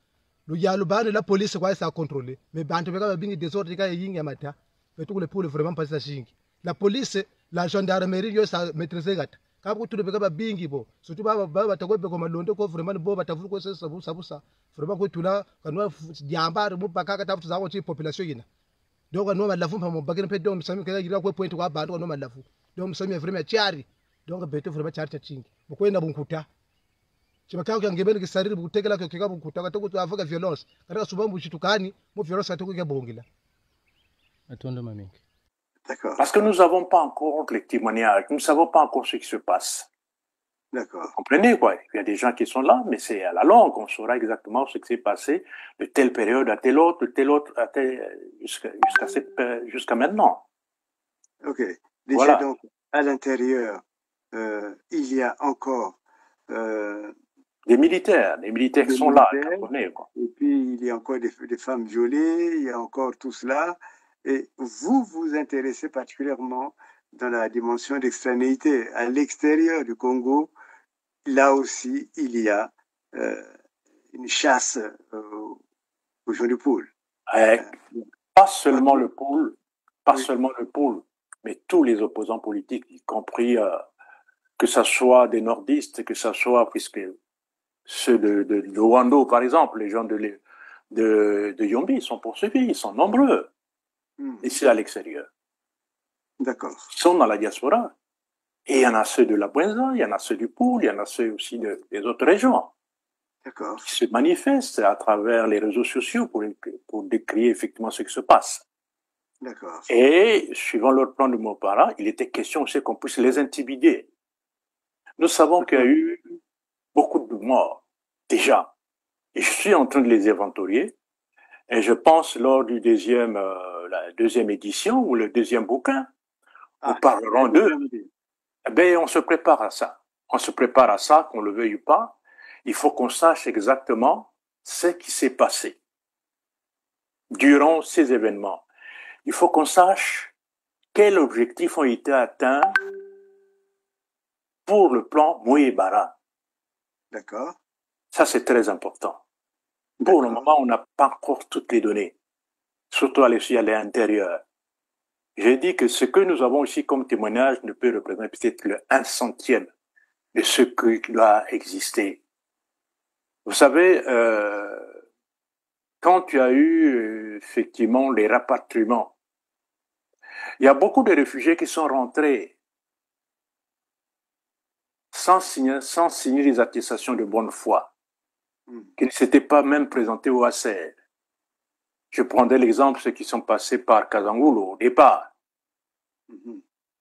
lu yalo bana la police kwa sa contrôler mais bantu beka ba bingi desordre ka yingi mata beto kule pole vraiment pas sa shingi la police la gendarmerie yo sa maîtriser gata kabu tudo beka ba bingi bo surtout baba batakwebe ko malondo ko vraiment bo batavulu ko sabusa vraiment ko tula kanwa diamba mu bakaka tafutu za ko chi population yina donc no malafu pa mo bagene pe dom sami kala gira ko point ko bantu no malafu donc sami vraiment chiari donc beto vraiment chiari chingi ko ina bunkuta chibakao kyangebeni kisariri butekela ko kika bunkuta katoko tu avuka violence kataka subambu chitukani mo violence atoko ke bongila atondo mamingi. D'accord. Parce que nous n'avons pas encore les témoignages, nous ne savons pas encore ce qui se passe. D'accord. Vous comprenez quoi? Il y a des gens qui sont là, mais c'est à la longue qu'on saura exactement ce qui s'est passé de telle période à telle autre, jusqu'à maintenant. Ok. Déjà Voilà. donc à l'intérieur, il y a encore des militaires qui sont là, comprenez quoi. Et puis il y a encore des femmes violées, il y a encore tout cela. Et vous vous intéressez particulièrement dans la dimension d'extranéité. À l'extérieur du Congo, là aussi, il y a une chasse aux gens du poule. Pas seulement le poule, mais tous les opposants politiques, y compris que ce soit des nordistes, que ce soit, puisque ceux de Luando, par exemple, les gens de Yombi sont poursuivis, ils sont nombreux. Ici à l'extérieur. D'accord. Ils sont dans la diaspora. Et il y en a ceux de la Bouenza, il y en a ceux du Poul, il y en a ceux aussi des autres régions. D'accord. Qui se manifestent à travers les réseaux sociaux pour décrire effectivement ce qui se passe. D'accord. Et, suivant leur plan de Mopara, il était question aussi qu'on puisse les intimider. Nous savons qu'il y a eu beaucoup de morts, déjà. Et je suis en train de les inventorier. Et je pense lors du la deuxième édition ou le deuxième bouquin, nous parlerons d'eux. Eh bien, on se prépare à ça. On se prépare à ça, qu'on le veuille ou pas. Il faut qu'on sache exactement ce qui s'est passé durant ces événements. Il faut qu'on sache quels objectifs ont été atteints pour le plan Mouébara. D'accord. Ça, c'est très important. Pour le moment, on n'a pas encore toutes les données, surtout à l'intérieur. J'ai dit que ce que nous avons ici comme témoignage ne peut représenter peut-être le 1/100 de ce qui doit exister. Vous savez, quand tu as eu effectivement les rapatriements, il y a beaucoup de réfugiés qui sont rentrés sans signer les attestations de bonne foi. qui ne s'étaient pas même présentés au ACR. Je prendrai l'exemple de ceux qui sont passés par Kazangulu au départ.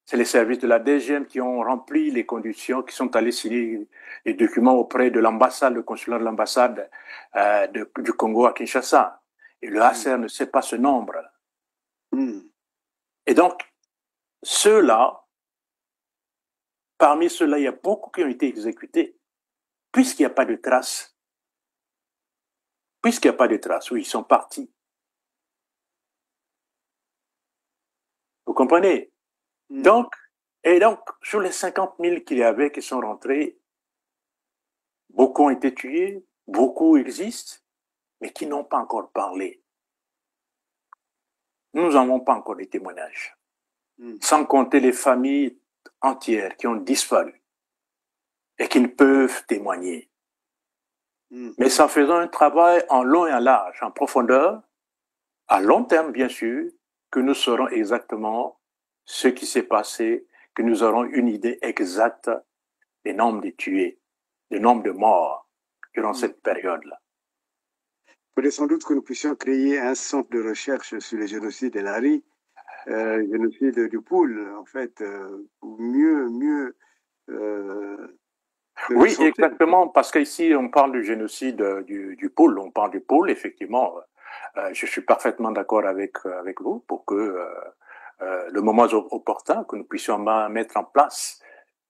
C'est les services de la DGM qui ont rempli les conditions, qui sont allés signer les documents auprès de l'ambassade, le consulat de l'ambassade du Congo à Kinshasa. Et le ACR ne sait pas ce nombre. Et donc, ceux-là, parmi ceux-là, il y a beaucoup qui ont été exécutés, puisqu'il n'y a pas de traces. Puisqu'il n'y a pas de traces, oui, ils sont partis. Vous comprenez? Donc, sur les 50 000 qu'il y avait qui sont rentrés, beaucoup ont été tués, beaucoup existent, mais qui n'ont pas encore parlé. Nous n'avons pas encore des témoignages. Sans compter les familles entières qui ont disparu et qui ne peuvent témoigner. Mais c'est en faisant un travail en long et en large, en profondeur, à long terme bien sûr, que nous saurons exactement ce qui s'est passé, que nous aurons une idée exacte des nombres de tués, des nombres de morts durant cette période-là. Il faudrait sans doute que nous puissions créer un centre de recherche sur le génocide de Lari, le génocide du Poul, en fait, pour mieux oui, exactement, parce qu'ici, on parle du génocide du Poul, on parle du Poul, effectivement. Je suis parfaitement d'accord avec vous pour que le moment opportun, que nous puissions mettre en place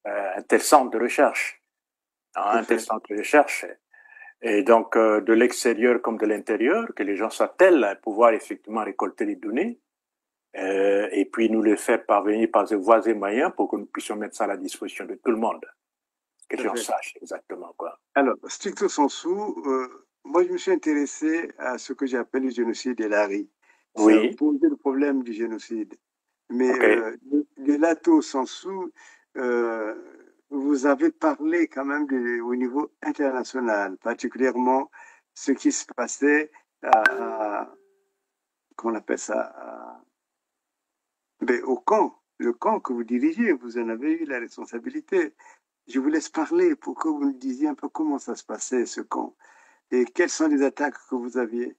un tel centre de recherche. Un tel centre de recherche. Et donc, de l'extérieur comme de l'intérieur, que les gens s'attellent à pouvoir effectivement récolter les données et puis nous les faire parvenir par des voies et moyens pour que nous puissions mettre ça à la disposition de tout le monde. Que les gens sachent exactement quoi. Alors, stricto sensu, moi je me suis intéressé à ce que j'appelle le génocide de Lari. Oui. Ça posait le problème du génocide. Mais de lato sensu, vous avez parlé quand même au niveau international, particulièrement ce qui se passait comment on appelle ça, au camp, le camp que vous dirigez, vous en avez eu la responsabilité. Je vous laisse parler pour que vous nous disiez un peu comment ça se passait, ce camp, et quelles sont les attaques que vous aviez.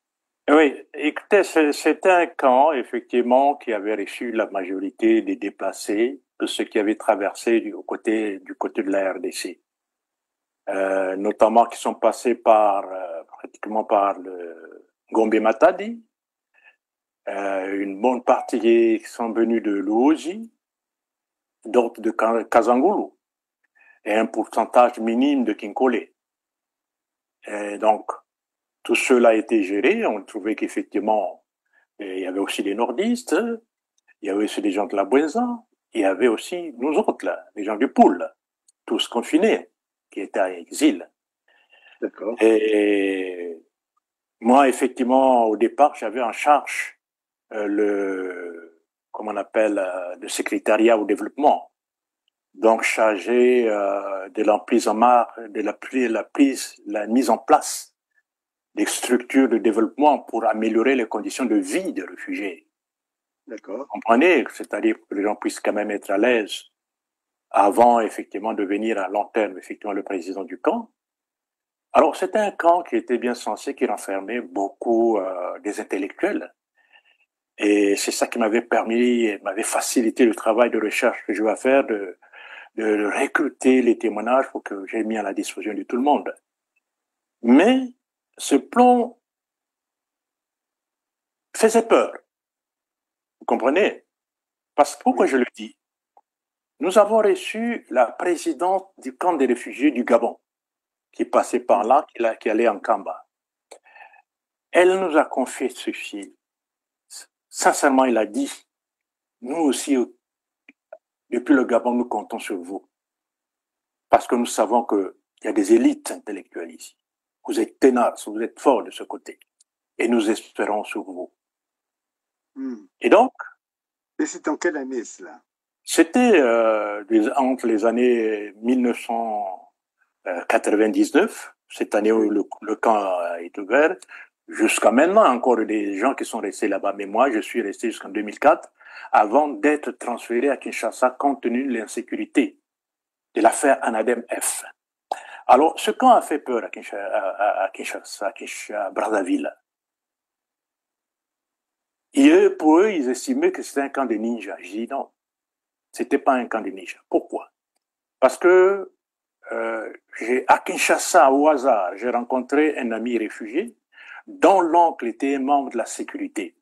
Oui, écoutez, c'était un camp, effectivement, qui avait reçu la majorité des déplacés, de ceux qui avaient traversé du côté de la RDC. Notamment qui sont passés pratiquement par le Gombe Matadi, une bonne partie qui sont venus de Luozi, d'autres de Kazangulu, et un pourcentage minime de Kinkole. Et donc, tout cela a été géré. On trouvait qu'effectivement, il y avait aussi des nordistes, il y avait aussi des gens de la Bouenza, il y avait aussi nous autres, là, les gens du Poul, tous confinés, qui étaient à exil. D'accord. Et moi, effectivement, au départ, j'avais en charge le secrétariat au développement. Donc, chargé de la mise en place des structures de développement pour améliorer les conditions de vie des réfugiés. D'accord. Vous comprenez? C'est-à-dire que les gens puissent quand même être à l'aise avant, effectivement, de devenir à long terme, effectivement, le président du camp. Alors, c'était un camp qui était bien censé, qui renfermait beaucoup des intellectuels. Et c'est ça qui m'avait facilité le travail de recherche que je vais faire, de recruter les témoignages pour que j'ai mis à la disposition de tout le monde. Mais ce plan faisait peur. Vous comprenez? Parce que pourquoi je le dis? Nous avons reçu la présidente du camp des réfugiés du Gabon, qui passait par là, qui allait en Kamba. Elle nous a confié ceci. Sincèrement, il a dit, nous aussi, depuis le Gabon, nous comptons sur vous. Parce que nous savons qu'il y a des élites intellectuelles ici. Vous êtes tenaces, vous êtes forts de ce côté. Et nous espérons sur vous. Et donc... Et c'est en quelle année cela? C'était entre les années 1999, cette année où le camp est ouvert, jusqu'à maintenant, encore des gens qui sont restés là-bas. Mais moi, je suis resté jusqu'en 2004, avant d'être transféré à Kinshasa compte tenu de l'insécurité de l'affaire Anadem F. Alors, ce camp a fait peur à Kinshasa, à Brazzaville. Et pour eux, ils estimaient que c'était un camp de ninjas. Je dis non, c'était pas un camp de ninjas. Pourquoi? Parce que à Kinshasa, au hasard, j'ai rencontré un ami réfugié dont l'oncle était membre de la sécurité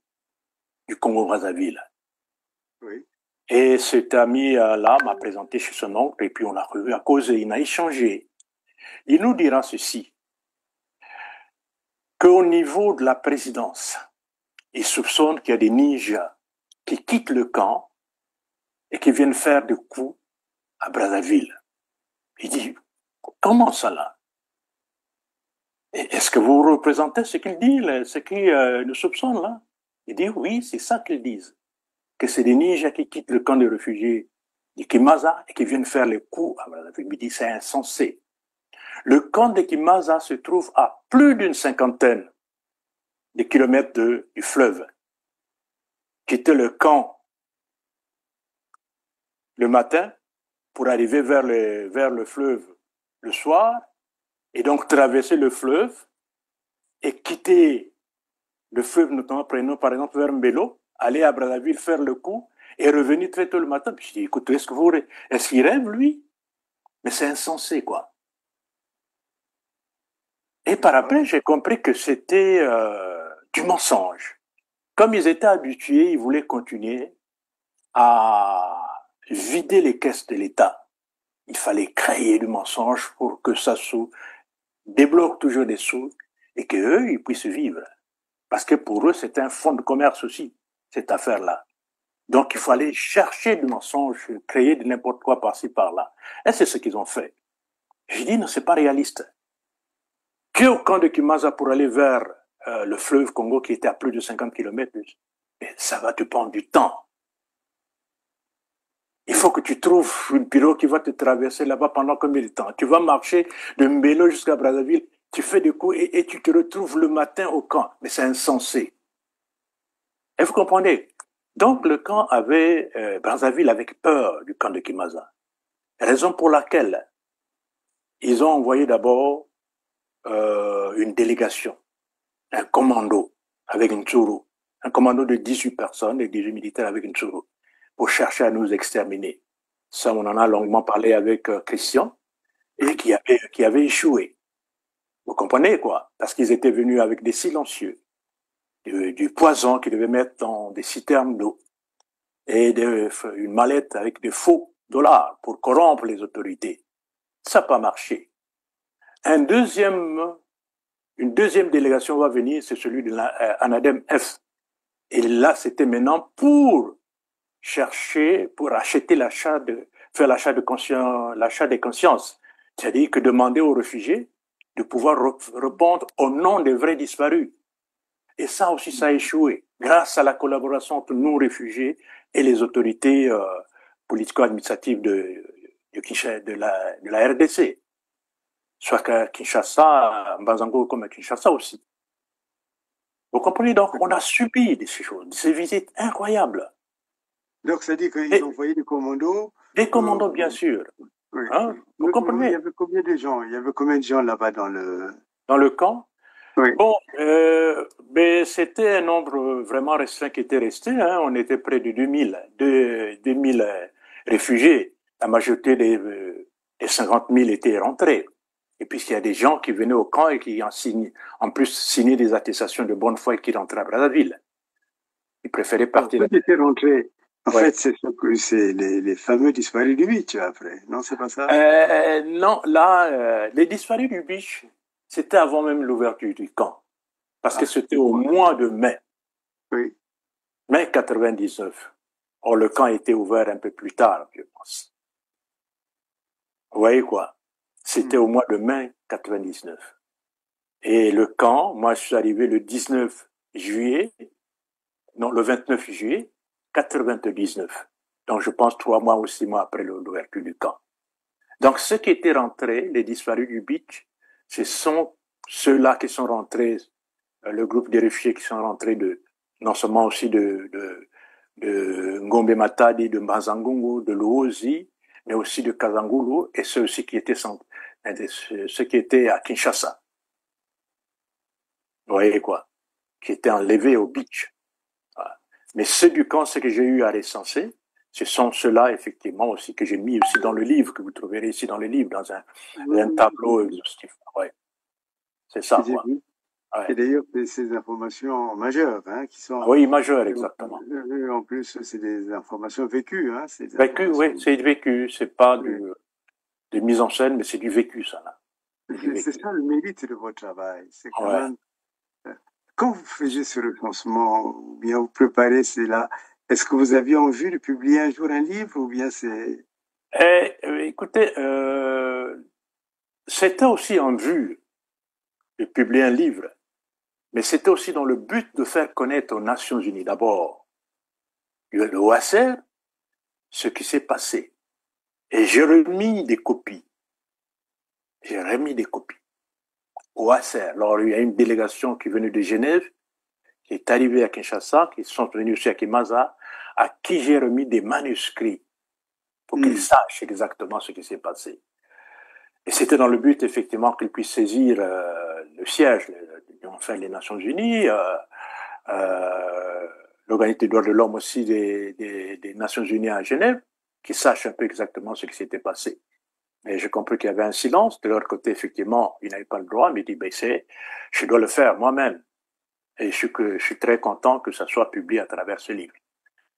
du Congo-Brazzaville. Oui. Et cet ami-là m'a présenté chez son oncle et puis on a revu à cause, il a échangé. Il nous dira ceci, qu'au niveau de la présidence, il soupçonne qu'il y a des ninjas qui quittent le camp et qui viennent faire des coups à Brazzaville. Il dit, comment ça là? Est-ce que vous représentez ce qu'il dit, ce qu'il nous soupçonne là? Il dit, oui, c'est ça qu'ils disent. Que c'est des ninjas qui quittent le camp de réfugiés de Kimaza et qui viennent faire les coups à Brazzaville. Il dit, c'est insensé. Le camp de Kimaza se trouve à plus d'une 50aine de kilomètres du fleuve. Quitter le camp le matin pour arriver vers le fleuve le soir, et donc traverser le fleuve et quitter le fleuve, notamment prenons par exemple vers Mbelo, aller à Brazzaville faire le coup et revenir très tôt le matin. Puis je dis, écoute, est-ce qu'il rêve lui? Mais c'est insensé, quoi. Et par après, j'ai compris que c'était du mensonge. Comme ils étaient habitués, ils voulaient continuer à vider les caisses de l'État. Il fallait créer du mensonge pour que ça débloque toujours des sous et qu'eux, ils puissent vivre. Parce que pour eux, c'est un fonds de commerce aussi, cette affaire-là. Donc, il fallait chercher du mensonge, créer de n'importe quoi par-ci, par-là. Et c'est ce qu'ils ont fait. J'ai dit, non, c'est pas réaliste. Que au camp de Kimaza pour aller vers le fleuve Congo qui était à plus de 50 km, ça va te prendre du temps. Il faut que tu trouves une pirogue qui va te traverser là-bas pendant combien de temps? Tu vas marcher de Mbelo jusqu'à Brazzaville, tu fais des coups et tu te retrouves le matin au camp. Mais c'est insensé. Et vous comprenez? Donc le camp Brazzaville avait peur du camp de Kimaza. Raison pour laquelle ils ont envoyé d'abord une délégation, un commando avec une tsuru, un commando de 18 personnes et 18 militaires avec une tsuru, pour chercher à nous exterminer. Ça, on en a longuement parlé avec Christian, et qui avait échoué. Vous comprenez, quoi? Parce qu'ils étaient venus avec des silencieux, du poison qu'ils devaient mettre dans des citernes d'eau, et une mallette avec des faux dollars pour corrompre les autorités. Ça n'a pas marché. Une deuxième délégation va venir, c'est celui de l'Anadem F. Et là, c'était maintenant pour chercher, pour acheter faire l'achat des consciences. C'est-à-dire que demander aux réfugiés de pouvoir répondre au nom des vrais disparus. Et ça aussi, ça a échoué. Grâce à la collaboration entre nous, réfugiés, et les autorités politico-administratives de la RDC. Soit qu'à Kinshasa, à Mbazango comme à Kinshasa aussi. Vous comprenez? Donc, on a subi ces choses, ces visites incroyables. Donc, ça dit qu'ils ont envoyé des commandos. Des commandos, bien sûr. Oui. Hein? Vous comprenez? Il y avait combien de gens? Il y avait combien de gens là-bas dans le camp? Oui. Bon, c'était un nombre vraiment restreint qui était resté. Hein. On était près de 2000 réfugiés. La majorité des 50 000 étaient rentrés. Et puis, il y a des gens qui venaient au camp et qui en plus signaient des attestations de bonne foi et qui rentraient à Brazzaville. Ils préféraient partir. Pourquoi ils étaient rentrés? En fait, c'est les fameux disparus du Beach après. Non, c'est pas ça? Non, là, les disparus du Beach, c'était avant même l'ouverture du camp. Parce que c'était au mois de mai. Oui. Mai 99. Or, le camp était ouvert un peu plus tard, je pense. Vous voyez quoi? C'était au mois de mai 99. Et le camp, moi, je suis arrivé le 19 juillet, non, le 29 juillet 99. Donc, je pense 3 mois ou 6 mois après l'ouverture du camp. Donc, ceux qui étaient rentrés, les disparus du Beach, ce sont ceux-là qui sont rentrés, le groupe des réfugiés qui sont rentrés non seulement aussi de Ngombe Matadi, de Mbazangungu, de Luozi, mais aussi de Kazangulu, et ceux aussi qui étaient ce qui était à Kinshasa. Vous voyez quoi? Qui était enlevé au beach. Voilà. Mais ceux du camp, ce que j'ai eu à recenser, ce sont ceux-là, effectivement, aussi, que j'ai mis aussi dans le livre, que vous trouverez ici dans le livre, dans un tableau exhaustif. Ouais. C'est ça, quoi. Ouais. Et d'ailleurs, c'est ces informations majeures, hein, qui sont... Oui, majeures, exactement. En plus, c'est des informations vécues, hein. Vécu, oui, c'est vécu. C'est pas de mise en scène, mais c'est du vécu, ça, là. C'est ça le mérite de votre travail. C'est quand même... Quand vous faisiez ce recensement, ou bien vous préparez cela, est-ce que vous aviez envie de publier un jour un livre, ou bien c'est... Écoutez, c'était aussi en vue de publier un livre, mais c'était aussi dans le but de faire connaître aux Nations Unies, d'abord, le OACR, ce qui s'est passé. Et j'ai remis des copies. OACR. Alors, il y a une délégation qui est venue de Genève, qui est arrivée à Kinshasa, qui sont venus aussi à Kimaza, à qui j'ai remis des manuscrits pour qu'ils sachent exactement ce qui s'est passé. Et c'était dans le but, effectivement, qu'ils puissent saisir le siège, enfin les Nations Unies, l'Organisation des droits de l'homme aussi des Nations Unies à Genève, qu'ils sachent un peu exactement ce qui s'était passé. Et j'ai compris qu'il y avait un silence. De leur côté, effectivement, ils n'avaient pas le droit, mais ils disent, je dois le faire moi-même. Et je suis très content que ça soit publié à travers ce livre.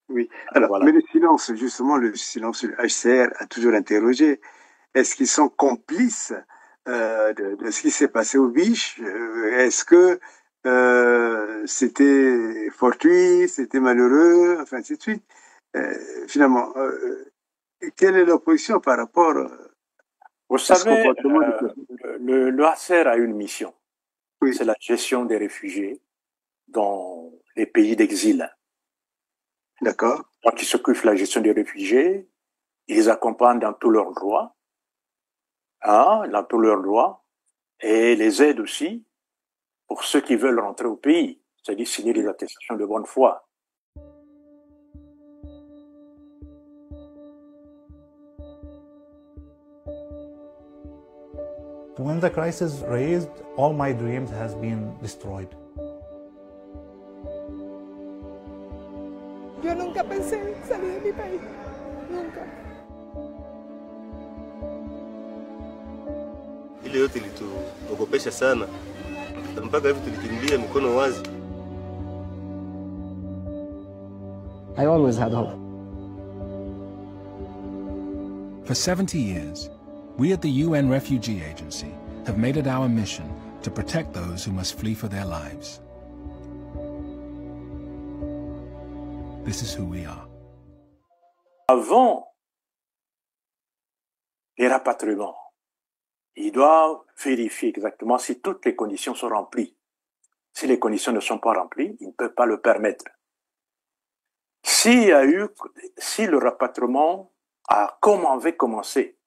Oui. Alors, voilà. Mais le silence, justement, le silence, le HCR a toujours interrogé. Est-ce qu'ils sont complices de ce qui s'est passé au Biche? Est-ce que c'était fortuit, c'était malheureux, enfin, ainsi de suite? Finalement, quelle est leur position par rapport Vous savez, le HCR a une mission. Oui. C'est la gestion des réfugiés dans les pays d'exil. D'accord. Donc, ils s'occupent de la gestion des réfugiés, ils les accompagnent dans tous leurs droits, et les aident aussi pour ceux qui veulent rentrer au pays, c'est-à-dire signer les attestations de bonne foi. When the crisis raised, all my dreams has been destroyed. Yo nunca pensé salir de mi país, nunca. Ile yote ilituogopesha sana, mpaka hivi tulikimbia mikono wazi. I always had hope. For 70 years, we at the UN Refugee Agency have made it our mission to protect those who must flee for their lives. This is who we are. Avant les rapatriements, il doit vérifier exactement si toutes les conditions sont remplies. Si les conditions ne sont pas remplies, il ne peut pas le permettre. Si le rapatriement avait commencé,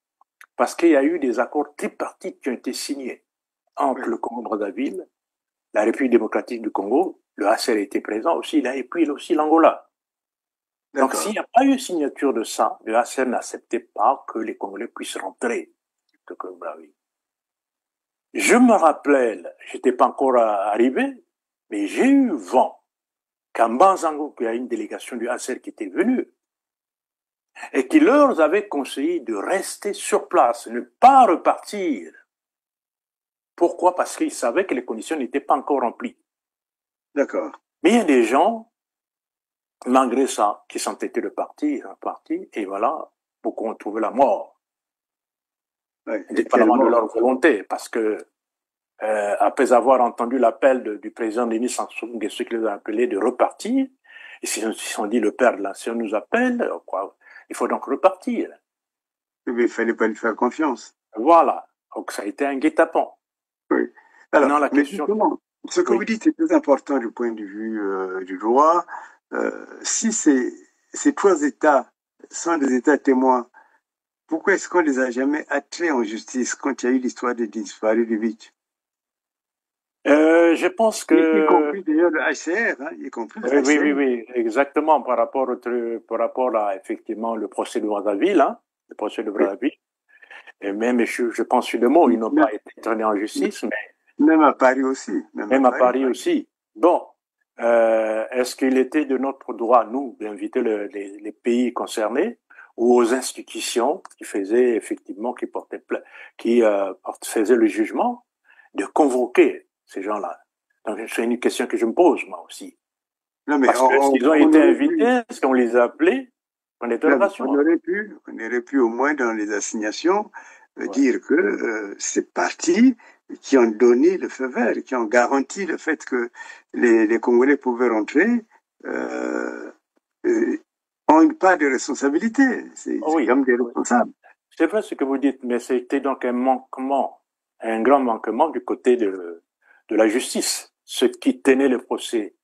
parce qu'il y a eu des accords tripartites qui ont été signés entre le Congo-Brazzaville, la République démocratique du Congo, le HCR était présent aussi, et puis aussi l'Angola. Donc, s'il n'y a pas eu signature de ça, le HCR n'acceptait pas que les Congolais puissent rentrer au Congo-Brazzaville. Je me rappelle, j'étais pas encore arrivé, mais j'ai eu vent qu'à Mbanzango, il y a une délégation du HCR qui était venue et qui leur avait conseillé de rester sur place, ne pas repartir. Pourquoi? Parce qu'ils savaient que les conditions n'étaient pas encore remplies. D'accord. Mais il y a des gens, malgré ça, qui s'entêtaient de partir, et voilà, beaucoup ont trouvé la mort. Ouais, indépendamment de leur volonté, parce que après avoir entendu l'appel du président Denis Sassou Nguesso qui les a appelés de repartir, et ils se sont dit, le père de la nation nous appelle, quoi, il faut donc repartir. Mais il fallait pas lui faire confiance. Voilà, donc ça a été un guet-apens. Oui. Alors, non, la mais question... justement, ce que vous dites est très important du point de vue du droit. Si ces trois États sont des États témoins, pourquoi est-ce qu'on les a jamais attelés en justice quand il y a eu l'histoire des disparus du Beach? Je pense que... Y compris d'ailleurs le HCR, hein, y compris le HCR. Oui, exactement, par rapport à, effectivement, le procès de Brazzaville, le procès de Brazzaville. Et même, je pense sur le mot, ils n'ont pas été traînés en justice, mais même à Paris aussi. Même à Paris aussi. Bon, est-ce qu'il était de notre droit, nous, d'inviter les pays concernés ou aux institutions qui faisaient effectivement, qui faisaient le jugement, de convoquer ces gens-là? Donc, c'est une question que je me pose, moi aussi. Non, mais parce que s'ils ont été invités, est-ce qu'on les a appelés? On aurait pu au moins dans les assignations dire que ces partis qui ont donné le feu vert, qui ont garanti le fait que les Congolais pouvaient rentrer, ont une part de responsabilité. C'est comme des responsables. C'est vrai ce que vous dites, mais c'était donc un manquement, un grand manquement du côté de la justice. Ceux qui tenaient le procès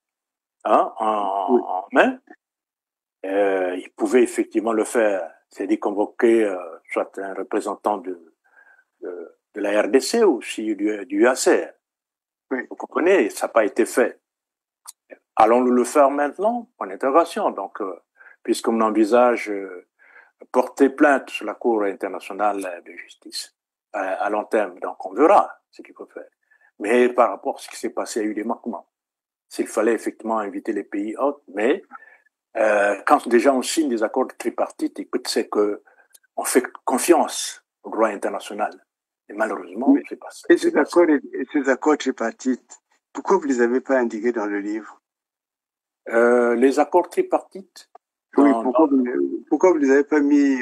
en main, ils pouvaient effectivement le faire. C'est-à-dire convoquer soit un représentant de la RDC ou aussi du UACR. Oui. Vous comprenez, ça n'a pas été fait. Allons-nous le faire maintenant? Point d'interrogation. Donc, puisqu'on envisage porter plainte sur la Cour internationale de justice à long terme, donc on verra ce qu'il faut faire. Mais par rapport à ce qui s'est passé, il y a eu des manquements. S'il fallait effectivement inviter les pays autres, mais quand déjà on signe des accords tripartites, écoute, c'est que on fait confiance au droit international. Et malheureusement, c'est pas ça. Et ces accords tripartites, pourquoi vous les avez pas indiqués dans le livre? Les accords tripartites? Oui, pourquoi vous les avez pas mis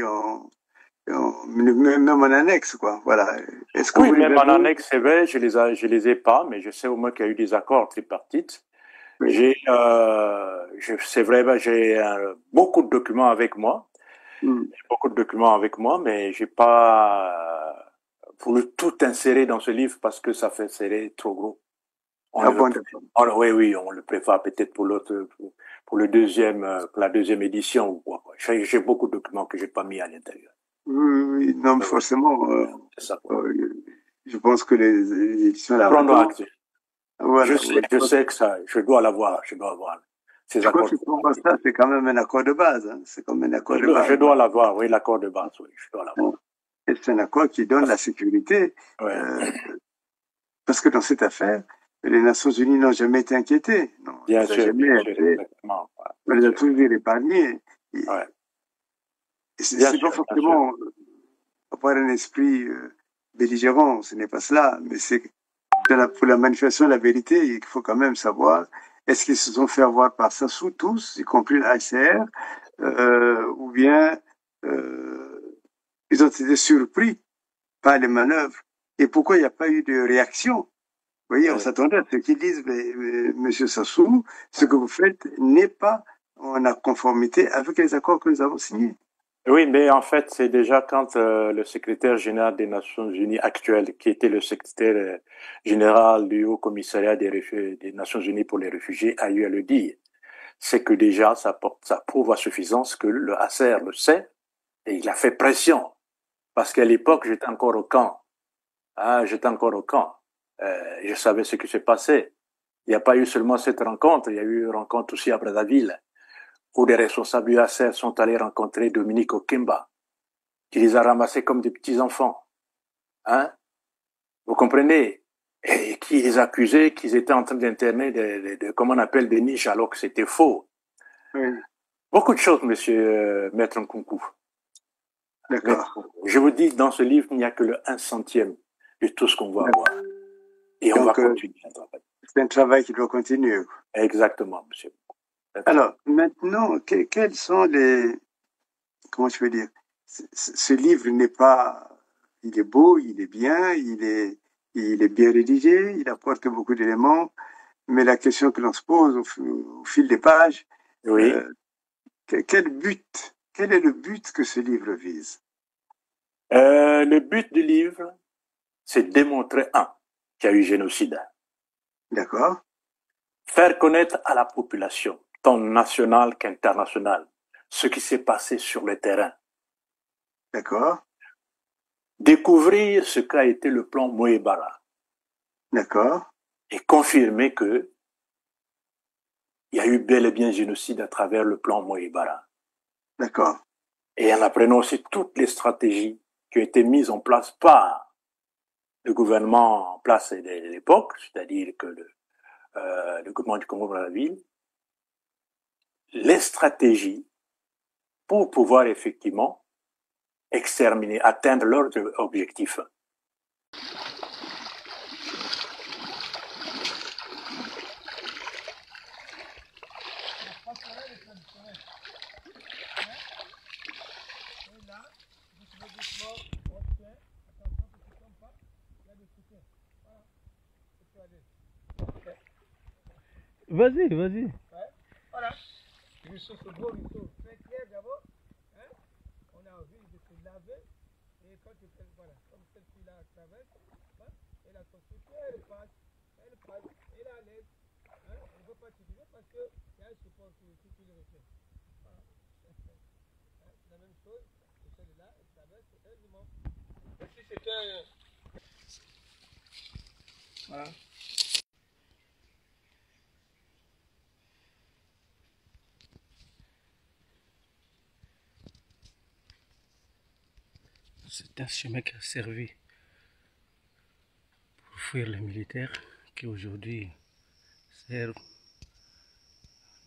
même en annexe, quoi? Voilà. Est-ce que oui, même en annexe, c'est vrai, je les ai pas, mais je sais au moins qu'il y a eu des accords tripartites. Oui. C'est vrai, j'ai beaucoup de documents avec moi. J'ai beaucoup de documents avec moi, mais j'ai pas voulu tout insérer dans ce livre parce que ça fait serrer trop gros. Oui, on le prépare peut-être pour pour la deuxième édition ou quoi. J'ai beaucoup de documents que j'ai pas mis à l'intérieur. Oui, non, mais forcément. C'est ça. Je pense que les éditions là. Voilà, je sais que ça, je dois l'avoir. Ces accords. Ça, c'est quand même un accord de base. Hein. C'est comme un accord de base. Je dois l'avoir, oui, l'accord de base, oui, je dois l'avoir. Et c'est un accord qui donne la sécurité. Parce que dans cette affaire, les Nations Unies n'ont jamais été inquiétées. Non, bien sûr, exactement. On les a toujours épargnés. C'est pas forcément avoir un esprit belligérant, ce n'est pas cela, mais c'est pour la manifestation de la vérité, il faut quand même savoir, est-ce qu'ils se sont fait avoir par Sassou tous, y compris l'ACR, ou bien ils ont été surpris par les manœuvres. Et pourquoi il n'y a pas eu de réaction? Vous voyez, on s'attendait à ce qu'ils disent, mais Monsieur Sassou, ce que vous faites n'est pas en conformité avec les accords que nous avons signés. Oui, mais en fait, c'est déjà quand le secrétaire général des Nations Unies actuel, qui était le secrétaire général du Haut Commissariat des Nations Unies pour les réfugiés, a eu à le dire. C'est que déjà, ça prouve à suffisance que le HCR le sait et il a fait pression. Parce qu'à l'époque, j'étais encore au camp. Je savais ce qui se passait. Il n'y a pas eu seulement cette rencontre, il y a eu une rencontre aussi à Brazzaville, où des responsables du HCR sont allés rencontrer Dominique Okimba, qui les a ramassés comme des petits-enfants. Vous comprenez? Et qui les accusait qu'ils étaient en train d'interner comment on appelle, des niches, alors que c'était faux. Oui. Beaucoup de choses, monsieur Maître Nkunku. D'accord. Je vous dis, dans ce livre, il n'y a que le 1/100 de tout ce qu'on va avoir. Et on va continuer à travailler. C'est un travail qui doit continuer. Exactement, monsieur. Alors, maintenant, quels sont comment je peux dire, ce livre n'est pas, il est beau, il est bien, il est bien rédigé, il apporte beaucoup d'éléments, mais la question que l'on se pose au fil des pages, oui. Quel est le but que ce livre vise? Le but du livre, c'est démontrer, qu'il y a eu génocide. D'accord. Faire connaître à la population, tant nationale qu'internationale, ce qui s'est passé sur le terrain. D'accord. Découvrir ce qu'a été le plan Moebara. D'accord. Et confirmer que il y a eu bel et bien génocide à travers le plan Moebara. D'accord. Et en apprenant aussi toutes les stratégies qui ont été mises en place par le gouvernement en place de l'époque, c'est-à-dire que le gouvernement du Congo-Brazzaville, les stratégies pour pouvoir effectivement exterminer, atteindre leur objectif. Vas-y, vas-y. Voilà. Ruisseau, ce beau ruisseau. Très clair d'abord. Hein? On a envie de se laver. Et quand tu fais, voilà, comme cette fille-là traverse, hein? Elle a son soutien, elle passe, elle est à l'aise. Hein? Elle ne veut pas t'utiliser parce qu'il y a un support qui le retient. Voilà. Hein? C'est la même chose. Et celle-là, elle traverse aisément. Et si c'était un... Voilà. C'est un chemin qui a servi pour fuir les militaires qui aujourd'hui servent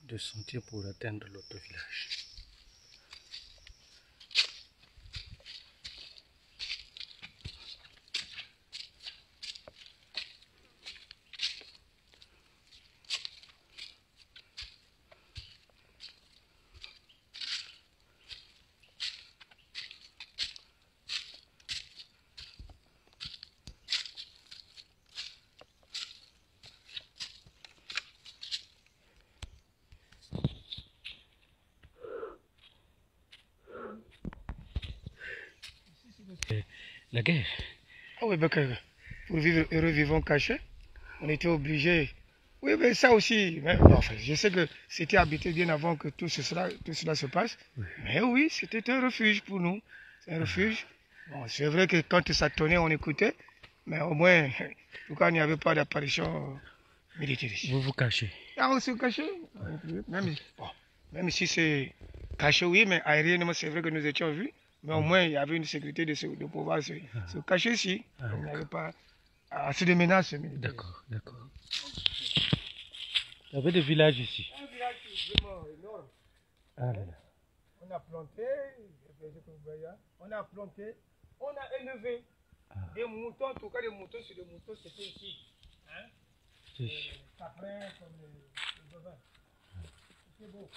de sentier pour atteindre l'autre village. La guerre. Ah oui, ben, pour vivre heureux, vivons cachés, on était obligé. Oui, mais ça aussi, mais, enfin, je sais que c'était habité bien avant que tout cela se passe. Oui. Mais oui, c'était un refuge pour nous. C'est un refuge. Bon, c'est vrai que quand ça tournait, on écoutait, mais au moins, en tout cas, il n'y avait pas d'apparition militaire ici. Vous vous cachez. Ah, on se cachait. Même si c'est caché, oui, mais aériennement, c'est vrai que nous étions vus. Mais au moins, il y avait une sécurité de pouvoir se cacher ici. Il n'y avait pas assez de menaces. D'accord, d'accord. Il y avait des villages ici. Un village vraiment énorme. Ah là là. On a planté, on a élevé des moutons, en tout cas des moutons sur des moutons, c'était ici. Hein? Oui. Après, comme les bovins. C'était beau.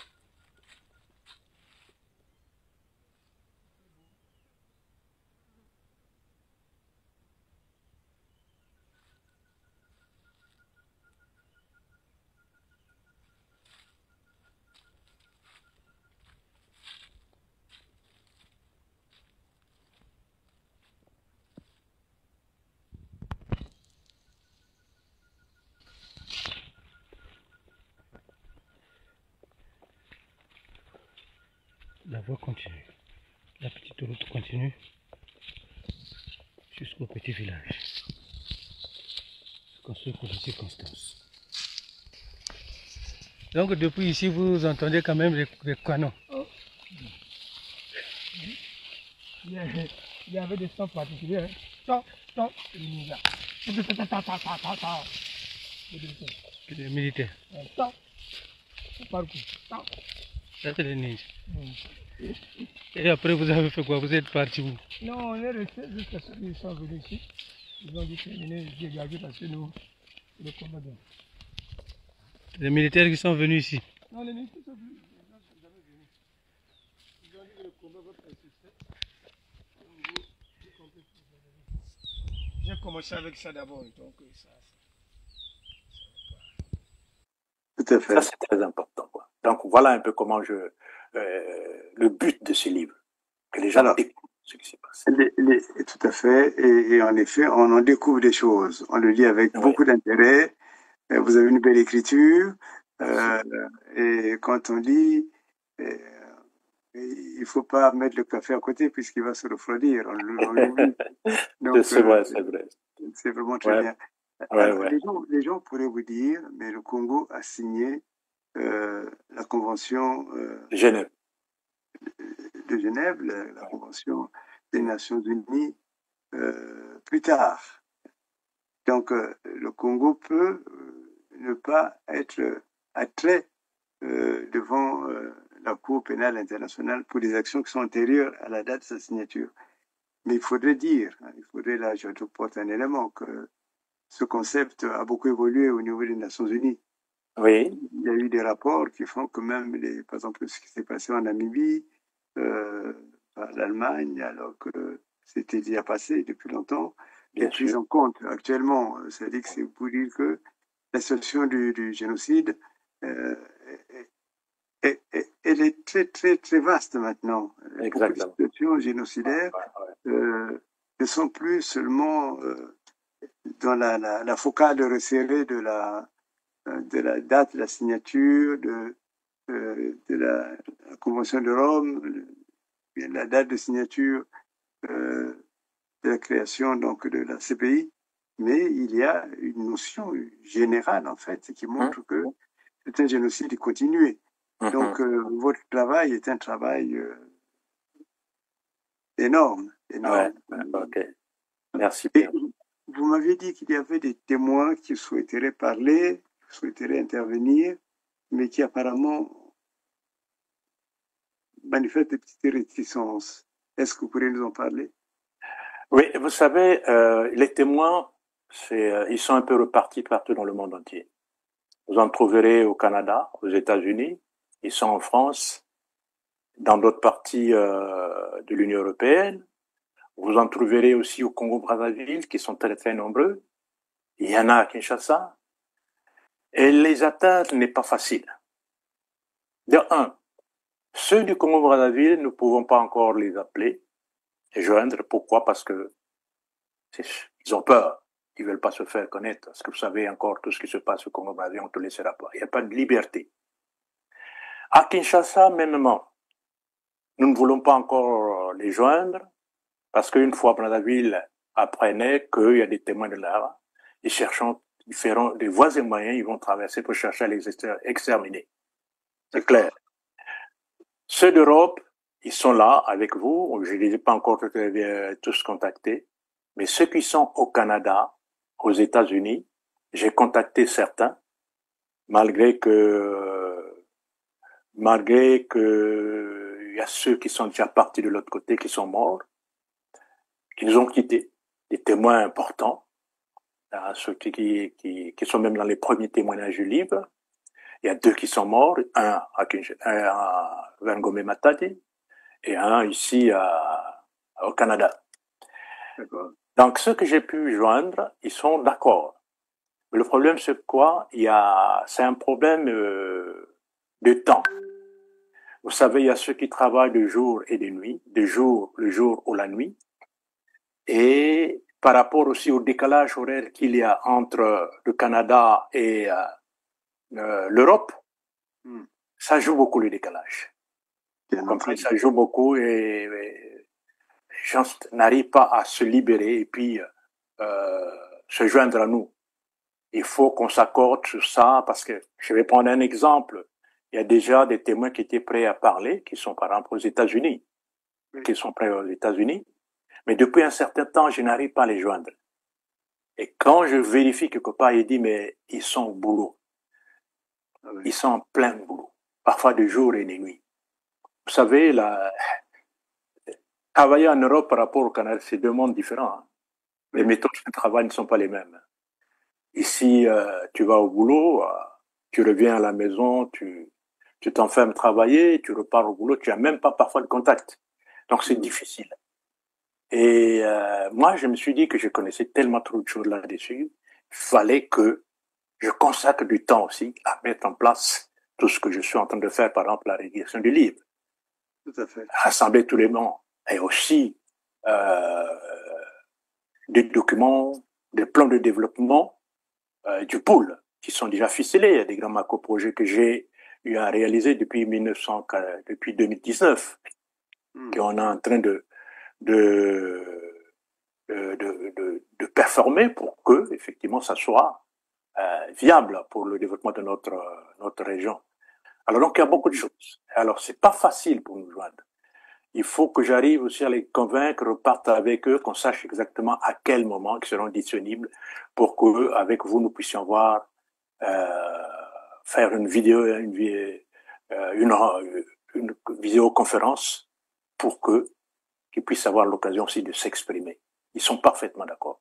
La voie continue. La petite route continue jusqu'au petit village. C'est construit pour les circonstances. Donc depuis ici, vous entendez quand même les canons. Oh. Il y avait des sons particuliers. Hein. Les militaires. Ça, c'est les ninjas. Et après, vous avez fait quoi? Vous êtes parti où? Non, on est resté jusqu'à ce qu'ils sont venus ici. Ils ont dit terminer, dégager parce que nous, le combat. Les militaires qui sont venus ici? Non, les militaires sont venus. Ils sont jamais venus. Ils ont dit que le combat va persister. J'ai commencé avec ça d'abord, donc ça. Tout à fait. Ça, c'est très important, quoi. Donc, voilà un peu comment le but de ce livre, que les gens découvrent ce qui s'est passé. Tout à fait. Et en effet, on en découvre des choses. On le lit avec beaucoup d'intérêt. Vous avez une belle écriture. Et quand on lit, il ne faut pas mettre le café à côté puisqu'il va se refroidir. On l'oublie. C'est vrai, c'est vrai. C'est vraiment très bien. Alors, les gens pourraient vous dire, mais le Congo a signé la convention Genève. de Genève, la convention des Nations Unies plus tard. Donc, le Congo peut ne pas être attrait devant la Cour pénale internationale pour des actions qui sont antérieures à la date de sa signature. Mais il faudrait dire, il faudrait là, je porte un élément, que ce concept a beaucoup évolué au niveau des Nations Unies. Oui. Il y a eu des rapports qui font que même, par exemple, ce qui s'est passé en Namibie, par l'Allemagne, alors que c'était déjà passé depuis longtemps, est prise en compte actuellement. C'est-à-dire que c'est pour dire que la situation du génocide, elle est très, très, très vaste maintenant. Beaucoup de situations génocidaires ne sont plus seulement dans la focale resserrée de la date de la signature de la Convention de Rome, la date de signature de la création donc de la CPI, mais il y a une notion générale en fait qui montre que c'est un génocide continué. Donc votre travail est un travail énorme. Ouais, ok. Merci. Et vous m'aviez dit qu'il y avait des témoins qui souhaiteraient parler, qui souhaiteraient intervenir, mais qui apparemment manifestent des petites réticences. Est-ce que vous pourriez nous en parler? Oui, vous savez, les témoins, ils sont un peu repartis partout dans le monde entier. Vous en trouverez au Canada, aux États-Unis, ils sont en France, dans d'autres parties de l'Union européenne. Vous en trouverez aussi au Congo-Brazzaville, qui sont très très nombreux. Il y en a à Kinshasa. Et les atteindre n'est pas facile. De un, ceux du Congo-Brazzaville, nous ne pouvons pas encore les appeler et joindre. Pourquoi? Parce que ils ont peur. Ils veulent pas se faire connaître. Parce que vous savez encore tout ce qui se passe au Congo-Brazzaville, on ne te laissera pas. Il n'y a pas de liberté. À Kinshasa, mêmement, nous ne voulons pas encore les joindre parce qu'une fois Brazzaville apprenait qu'il y a des témoins de là, ils feront des voies et moyens, ils vont traverser pour chercher à les exterminer. C'est clair. Ceux d'Europe, ils sont là avec vous. Je ne les ai pas encore tous contactés. Mais ceux qui sont au Canada, aux États-Unis, j'ai contacté certains, malgré que il y a ceux qui sont déjà partis de l'autre côté, qui sont morts, qui nous ont quittés, des témoins importants, ceux qui sont même dans les premiers témoignages du livre. Il y a 2 qui sont morts, un à Vangome Matadi et un ici au Canada. Donc ceux que j'ai pu joindre, ils sont d'accord. Mais le problème c'est quoi? C'est un problème de temps. Vous savez, il y a ceux qui travaillent de jour et de nuit, le jour ou la nuit. Et par rapport aussi au décalage horaire qu'il y a entre le Canada et l'Europe, ça joue beaucoup le décalage. Ça joue beaucoup et les gens n'arrivent pas à se libérer et puis se joindre à nous. Il faut qu'on s'accorde sur ça parce que je vais prendre un exemple. Il y a déjà des témoins qui étaient prêts à parler, qui sont par exemple aux États-Unis, mais depuis un certain temps, je n'arrive pas à les joindre. Et quand je vérifie quelque part, il dit mais ils sont au boulot. Ils sont en plein boulot, parfois de jour et de nuit. Vous savez, travailler en Europe par rapport au Canada, c'est 2 mondes différents. Les méthodes de travail ne sont pas les mêmes. Ici, tu vas au boulot, tu reviens à la maison, tu t'enfermes travailler, tu repars au boulot, tu n'as même pas parfois de contact. Donc c'est difficile. Et moi, je me suis dit que je connaissais tellement trop de choses là-dessus, il fallait que je consacre du temps aussi à mettre en place tout ce que je suis en train de faire, par exemple la rédaction du livre. Tout à fait. Rassembler tous les membres et aussi des documents, des plans de développement du pôle qui sont déjà ficelés. Il y a des grands macro-projets que j'ai eu à réaliser depuis 2019, qu'on est en train de performer pour que, effectivement, ça soit viable pour le développement de notre région. Alors donc, il y a beaucoup de choses. Alors, c'est pas facile pour nous joindre. il faut que j'arrive aussi à les convaincre, repartent avec eux, qu'on sache exactement à quel moment ils seront disponibles pour que, avec vous, nous puissions voir, faire une vidéo, une vidéoconférence pour qu'ils puissent avoir l'occasion aussi de s'exprimer. Ils sont parfaitement d'accord.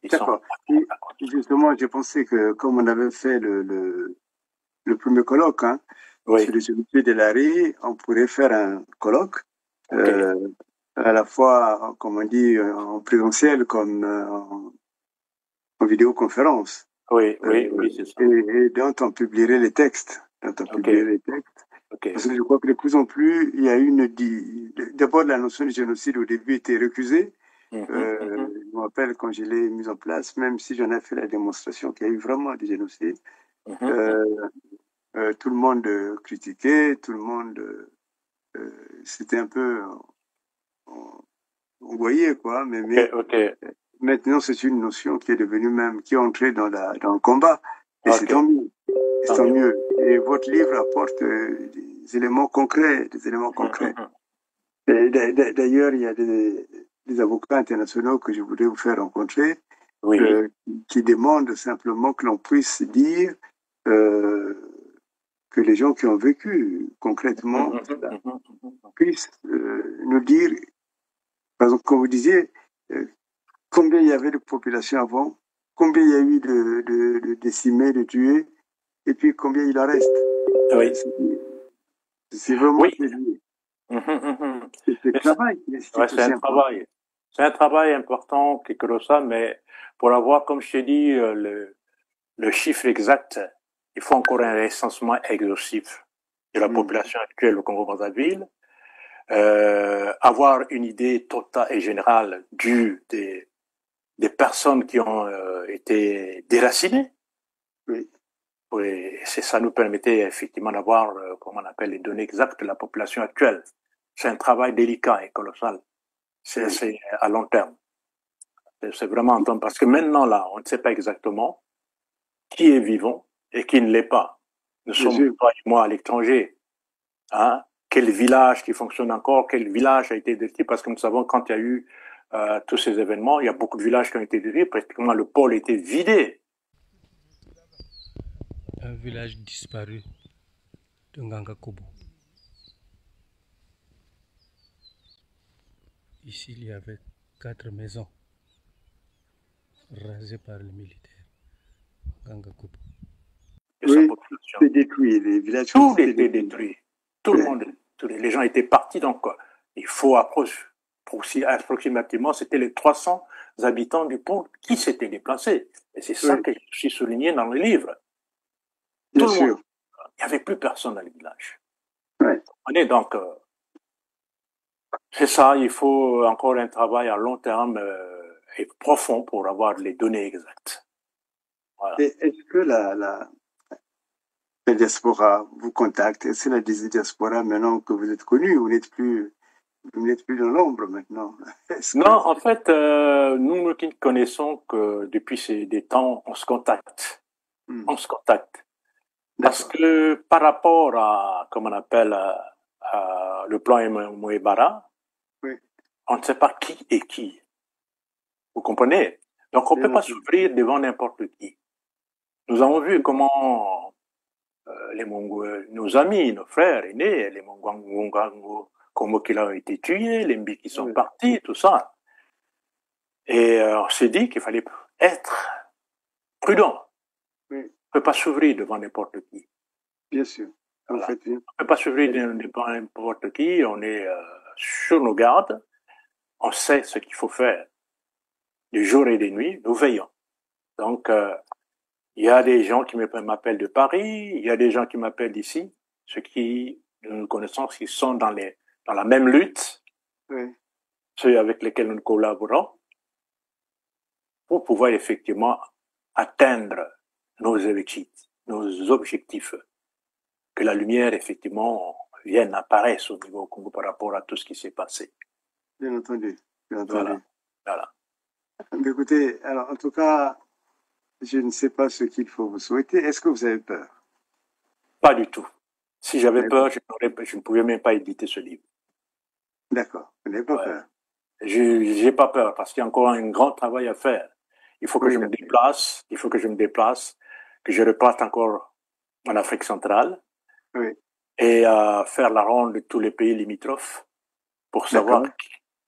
D'accord. Justement, je pensais que comme on avait fait le premier colloque, hein, sur les unités de l'arrêt, on pourrait faire un colloque, à la fois, comme on dit, en présentiel comme en vidéoconférence. Oui, c'est ça. Et dont on publierait les textes. Parce que je crois que de plus en plus, il y a d'abord la notion de génocide au début était récusée. Je me rappelle quand je l'ai mise en place, même si j'en ai fait la démonstration qu'il y a eu vraiment des génocides. Tout le monde critiquait, tout le monde, c'était un peu, on voyait quoi, mais maintenant c'est une notion qui est devenue même, qui est entrée dans le combat, et c'est tant mieux. C'est tant mieux. Et votre livre apporte des éléments concrets, Et d'ailleurs, il y a des avocats internationaux que je voudrais vous faire rencontrer, qui demandent simplement que l'on puisse dire que les gens qui ont vécu concrètement puissent nous dire, par exemple, comme vous disiez, combien il y avait de population avant, combien il y a eu de décimés, de tués, et puis combien il en reste. C'est vraiment c'est travail. C'est un travail important qui est colossal, mais pour avoir, comme je t'ai dit, le chiffre exact, il faut encore un recensement exhaustif de la population actuelle au Congo-Brazzaville, avoir une idée totale et générale des personnes qui ont été déracinées. Oui, ça nous permettait effectivement d'avoir, comment on appelle, les données exactes de la population actuelle. C'est un travail délicat et colossal. C'est à long terme. C'est vraiment parce que maintenant, là, on ne sait pas exactement qui est vivant et qui ne l'est pas. Nous sommes, toi et moi, à l'étranger. Hein? Quel village qui fonctionne encore, quel village a été détruit, parce que nous savons quand il y a eu tous ces événements, il y a beaucoup de villages qui ont été détruits, pratiquement le pôle était vidé. Un village disparu de Ngangakobo. Ici, il y avait 4 maisons rasées par les militaires. Ngangakobo. Oui, c'est détruit. Les villages tout était détruit. Tout le monde, les gens étaient partis. Donc, il faut approximativement, c'était les 300 habitants du pôle qui s'étaient déplacés. Et c'est ça que je suis souligné dans le livre. Bien sûr. Il n'y avait plus personne dans le village. On est donc, c'est ça, il faut encore un travail à long terme et profond pour avoir les données exactes. Voilà. Est-ce que la diaspora vous contacte? Est-ce que la diaspora, maintenant que vous êtes connu, vous n'êtes plus dans l'ombre maintenant? Non, en fait, nous qui ne connaissons que depuis des temps, on se contacte. On se contacte. Parce que par rapport à, comme on appelle, le plan Moebara, on ne sait pas qui est qui. Vous comprenez? Donc on ne peut pas s'ouvrir devant n'importe qui. Nous avons vu comment nos amis, nos frères aînés, les Mongwango, comment ils ont été tués, les Mbi qui sont partis, tout ça. Et on s'est dit qu'il fallait être prudent. On ne peut pas s'ouvrir devant n'importe qui. Bien sûr. En fait, on ne peut pas s'ouvrir devant n'importe qui. On est sur nos gardes. On sait ce qu'il faut faire. Du jour et des nuits, nous veillons. Donc, il y a des gens qui m'appellent de Paris. Il y a des gens qui m'appellent d'ici. Ceux qui nous connaissons, qui sont dans la même lutte. Ceux avec lesquels nous collaborons. Pour pouvoir effectivement atteindre nos objectifs, que la lumière, effectivement, vienne apparaître au niveau Congo par rapport à tout ce qui s'est passé. Bien entendu. Voilà. Mais écoutez, alors, en tout cas, je ne sais pas ce qu'il faut vous souhaiter. Est-ce que vous avez peur? Pas du tout. Si j'avais peur, je ne pouvais même pas éditer ce livre. D'accord, vous n'avez pas peur. J'ai pas peur parce qu'il y a encore un grand travail à faire. Il faut que je me déplace, que je reparte encore en Afrique centrale et faire la ronde de tous les pays limitrophes pour savoir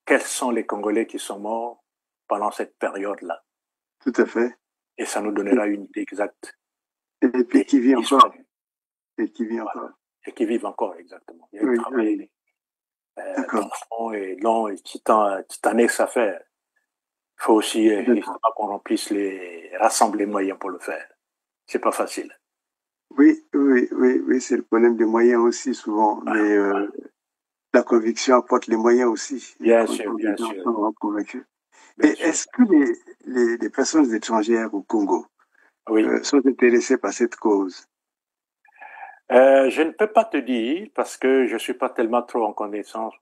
quels sont les Congolais qui sont morts pendant cette période-là. Tout à fait. Et ça nous donnera une idée exacte. Et puis qui vit encore. Et qui vit encore. Et qui vivent encore, exactement. Il y a un travail profond et long et titanesque à faire. Il faut aussi qu'on remplisse rassembler les moyens pour le faire. C'est pas facile. Oui, c'est le problème des moyens aussi souvent. Mais la conviction apporte les moyens aussi. Bien sûr. Et est-ce que les personnes étrangères au Congo sont intéressées par cette cause? Je ne peux pas te dire parce que je suis pas tellement trop en connaissance,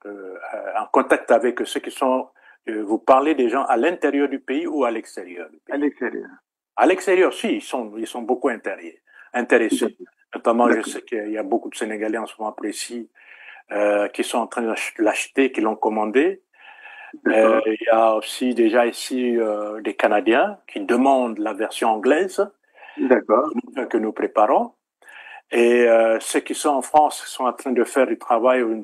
en contact avec ceux qui sont. Vous parlez des gens à l'intérieur du pays ou à l'extérieur du pays? À l'extérieur. À l'extérieur, si, ils sont beaucoup intéressés. Notamment, je sais qu'il y a beaucoup de Sénégalais en ce moment précis qui sont en train de l'acheter, qui l'ont commandé. Il y a aussi déjà ici des Canadiens qui demandent la version anglaise que nous préparons. Et ceux qui sont en France sont en train de faire du travail au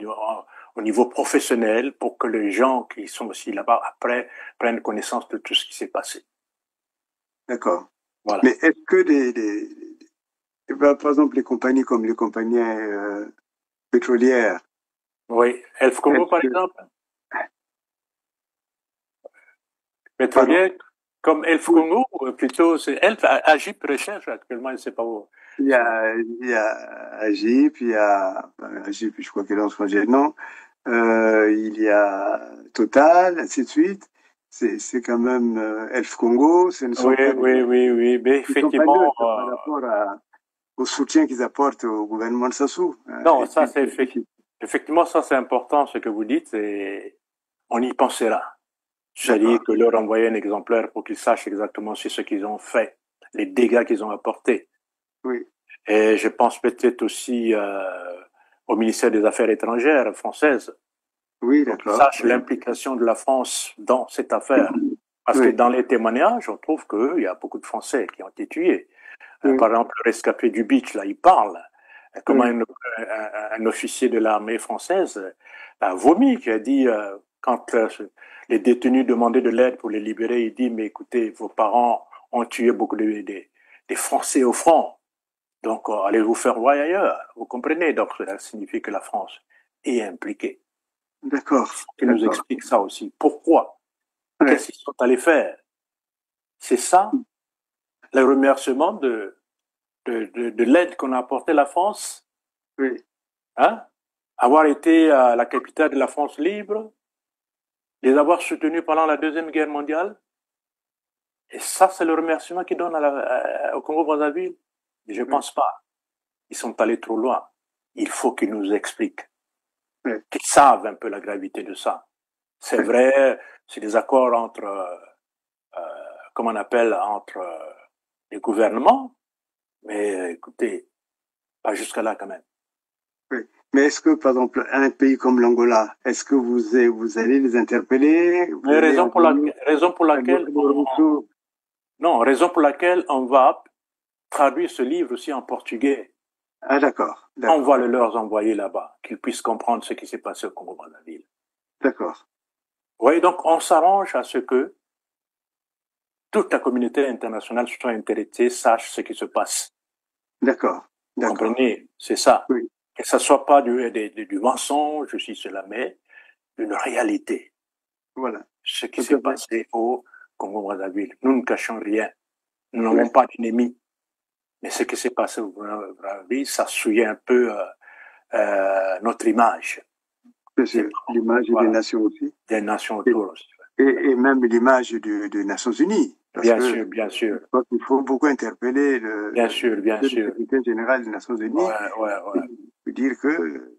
niveau professionnel pour que les gens qui sont aussi là-bas après prennent connaissance de tout ce qui s'est passé. D'accord. Voilà. Mais est-ce que par exemple les compagnies comme les compagnies pétrolières? Oui, Elf Congo par exemple. Pétrolière comme Elf Congo, ou plutôt c'est Elf Agip Recherche actuellement, je ne sais pas où. Il y a Agip, il y a Agip, je crois qu'il est en changer de nom. Il y a Total, ainsi de suite. C'est quand même Elf Congo. Oui, mais effectivement. Par rapport au soutien qu'ils apportent au gouvernement de Sassou. Non, ça c'est effectivement ça c'est important ce que vous dites et on y pensera. C'est-à-dire que leur envoyer un exemplaire pour qu'ils sachent exactement ce qu'ils ont fait, les dégâts qu'ils ont apportés. Oui. Et je pense peut-être aussi au ministère des Affaires étrangères française. Oui, d'accord. Pour qu'ils sachent l'implication de la France dans cette affaire. Parce que dans les témoignages, on trouve qu'il y a beaucoup de Français qui ont été tués. Par exemple, le rescapé du Beach, là, il parle. Comment un officier de l'armée française a vomi, qui a dit, quand les détenus demandaient de l'aide pour les libérer, il dit, mais écoutez, vos parents ont tué beaucoup des Français au front. Donc, allez vous faire voir ailleurs. Vous comprenez? Donc, cela signifie que la France est impliquée. D'accord. Qui nous explique ça aussi. Pourquoi? Qu'est-ce qu'ils sont allés faire? C'est ça, le remerciement de l'aide qu'on a apportée à la France. Oui. Hein? Avoir été à la capitale de la France libre, les avoir soutenus pendant la Deuxième Guerre mondiale. Et ça, c'est le remerciement qu'ils donnent au Congo-Brazzaville. Je ne pense pas. Ils sont allés trop loin. Il faut qu'ils nous expliquent. Qu'ils savent un peu la gravité de ça. C'est vrai, c'est des accords entre, comment on appelle, entre les gouvernements. Mais écoutez, pas jusqu'à là quand même. Oui. Mais est-ce que, par exemple, un pays comme l'Angola, est-ce que vous allez les interpeller? Raison pour laquelle on va traduire ce livre aussi en portugais. Ah, d'accord. On va le leur envoyer là-bas, qu'ils puissent comprendre ce qui s'est passé au Congo-Brazzaville. D'accord. Oui, donc on s'arrange à ce que toute la communauté internationale soit intéressée, sache ce qui se passe. D'accord. Vous comprenez? C'est ça. Oui. Que ça soit pas du mensonge, si cela, mais une réalité. Voilà. Ce qui s'est passé au Congo-Brazzaville. Nous ne cachons rien. Nous n'avons pas d'ennemis. Mais ce qui s'est passé au Brazzaville, ça souillait un peu notre image. L'image des nations aussi. Des nations autour aussi. Et même l'image des Nations Unies. Bien sûr. Je crois qu'il faut beaucoup interpeller le secrétaire général des Nations Unies. Pour dire que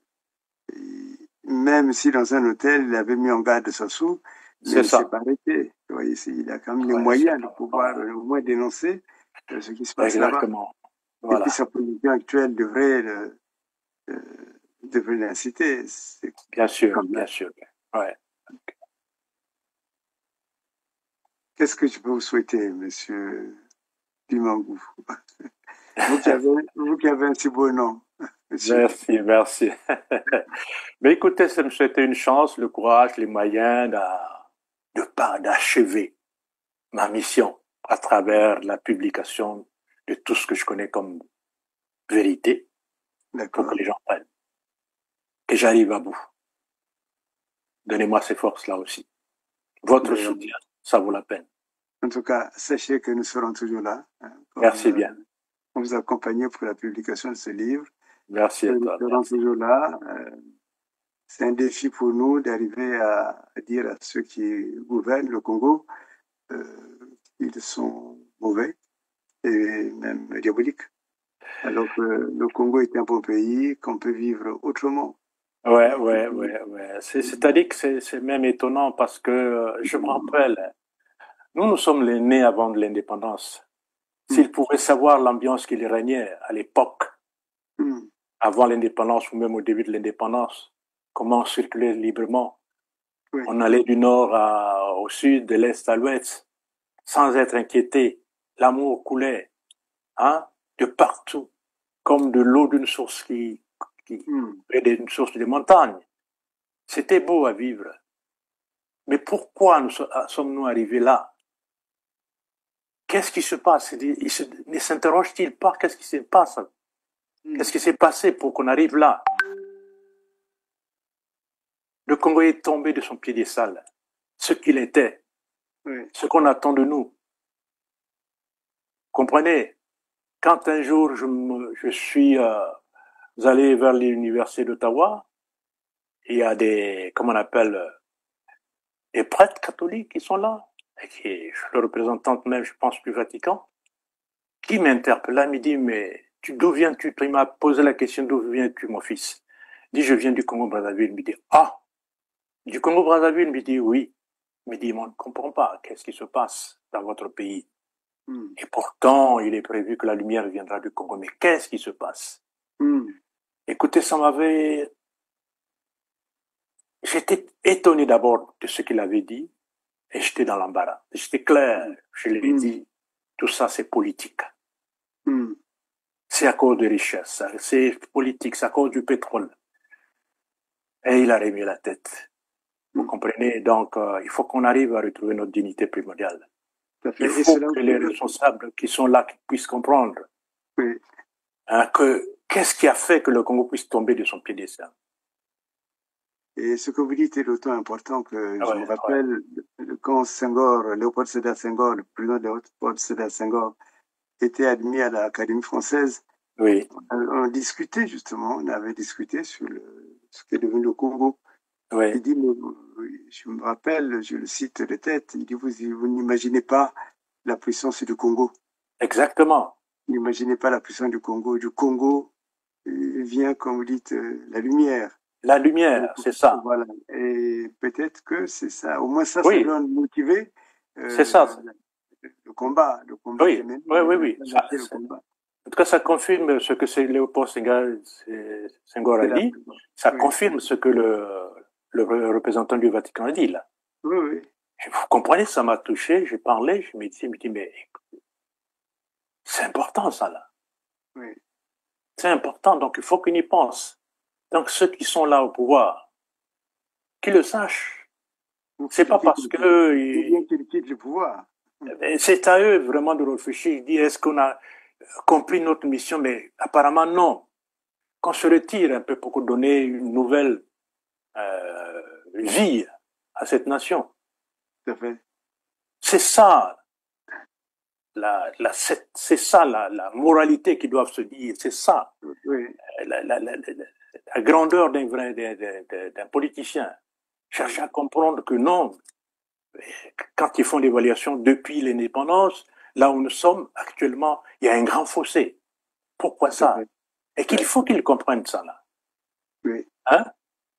même si dans un hôtel, il avait mis en garde Sassou, il ne s'est pas arrêté. Vous voyez, il a quand même les moyens de pouvoir au moins dénoncer ce qui se passe là-bas. Voilà. Et puis sa position actuelle devrait l'inciter. Bien sûr. Ouais. Qu'est-ce que je peux vous souhaiter, monsieur Dimangou? Vous qui avez un si beau nom, monsieur. Merci, merci. Mais écoutez, ça me souhaitait une chance, le courage, les moyens d'achever ma mission à travers la publication de tout ce que je connais comme vérité pour que les gens prennent. Que j'arrive à bout. Donnez-moi ces forces-là aussi. Votre soutien, ça vaut la peine. En tout cas, sachez que nous serons toujours là. Merci bien. Pour vous accompagner pour la publication de ce livre. Merci à toi. Nous serons toujours là. C'est un défi pour nous d'arriver à dire à ceux qui gouvernent le Congo qu'ils sont mauvais et même diaboliques. Alors que le Congo est un beau pays, qu'on peut vivre autrement. Ouais. C'est-à-dire que c'est même étonnant parce que je me rappelle, nous sommes les nés avant de l'indépendance. S'ils pouvaient savoir l'ambiance qui régnait à l'époque, avant l'indépendance ou même au début de l'indépendance, comment on circulait librement. On allait du nord au sud, de l'est à l'ouest, sans être inquiété. L'amour coulait, de partout, comme de l'eau d'une source d'une source des montagnes. C'était beau à vivre. Mais pourquoi sommes-nous arrivés là? Qu'est-ce qui se passe? Ne s'interroge-t-il pas? Qu'est-ce qui se passe? Qu'est-ce qui s'est passé pour qu'on arrive là? Le Congo est tombé de son piédestal, ce qu'il était, ce qu'on attend de nous. Comprenez? Quand un jour je suis allé vers l'université d'Ottawa, il y a des prêtres catholiques qui sont là, et qui le représentant même, je pense, du Vatican, qui m'interpella, me dit, mais d'où viens-tu? Il m'a posé la question, d'où viens-tu, mon fils? Il dit, je viens du Congo-Brazzaville. Il me dit, du Congo-Brazzaville? Il me dit, oui. Il me dit, on ne comprend pas, qu'est-ce qui se passe dans votre pays? Et pourtant, il est prévu que la lumière viendra du Congo. Mais qu'est-ce qui se passe? Écoutez, j'étais étonné d'abord de ce qu'il avait dit, et j'étais dans l'embarras. J'étais clair, je lui ai dit, tout ça c'est politique. C'est à cause de richesse, c'est politique, c'est à cause du pétrole. Et il a remis la tête. Vous comprenez? Donc, il faut qu'on arrive à retrouver notre dignité primordiale. Il faut que les responsables qui sont là puissent comprendre que qu'est-ce qui a fait que le Congo puisse tomber de son piédestal. Et ce que vous dites est d'autant important que je me rappelle quand Senghor, Léopold Sédar Senghor, le président Léopold Sédar Senghor, était admis à l'Académie française. Oui. On discutait justement, on avait discuté sur ce qu'est devenu le Congo. Oui. Il dit, je me rappelle, je le cite de tête, il dit, vous n'imaginez pas la puissance du Congo. Exactement. N'imaginez pas la puissance du Congo. Du Congo vient, comme vous dites, la lumière. La lumière, c'est ça. Voilà. Et peut-être que c'est ça. Au moins ça doit nous motiver. C'est ça. Le combat. Oui. En tout cas, ça confirme ce que c'est Léopold Senghor a dit. Ça confirme ce que le représentant du Vatican a dit là. Oui. Vous comprenez, ça m'a touché. J'ai parlé, je me dis, mais c'est important ça là. Oui. C'est important, donc il faut qu'on y pense. Donc ceux qui sont là au pouvoir, qu'ils le sachent. C'est pas parce que qu'ils quittent le pouvoir. C'est à eux vraiment de réfléchir, dire est-ce qu'on a compris notre mission, mais apparemment non. Qu'on se retire un peu pour donner une nouvelle vie à cette nation. Tout à fait. C'est ça. C'est ça la moralité qui doivent se dire, c'est ça. Oui. La grandeur d'un politicien. Chercher à comprendre que non, quand ils font l'évaluation depuis l'indépendance, là où nous sommes actuellement, il y a un grand fossé. Pourquoi ça? Et qu'il faut qu'ils comprennent ça là. Oui.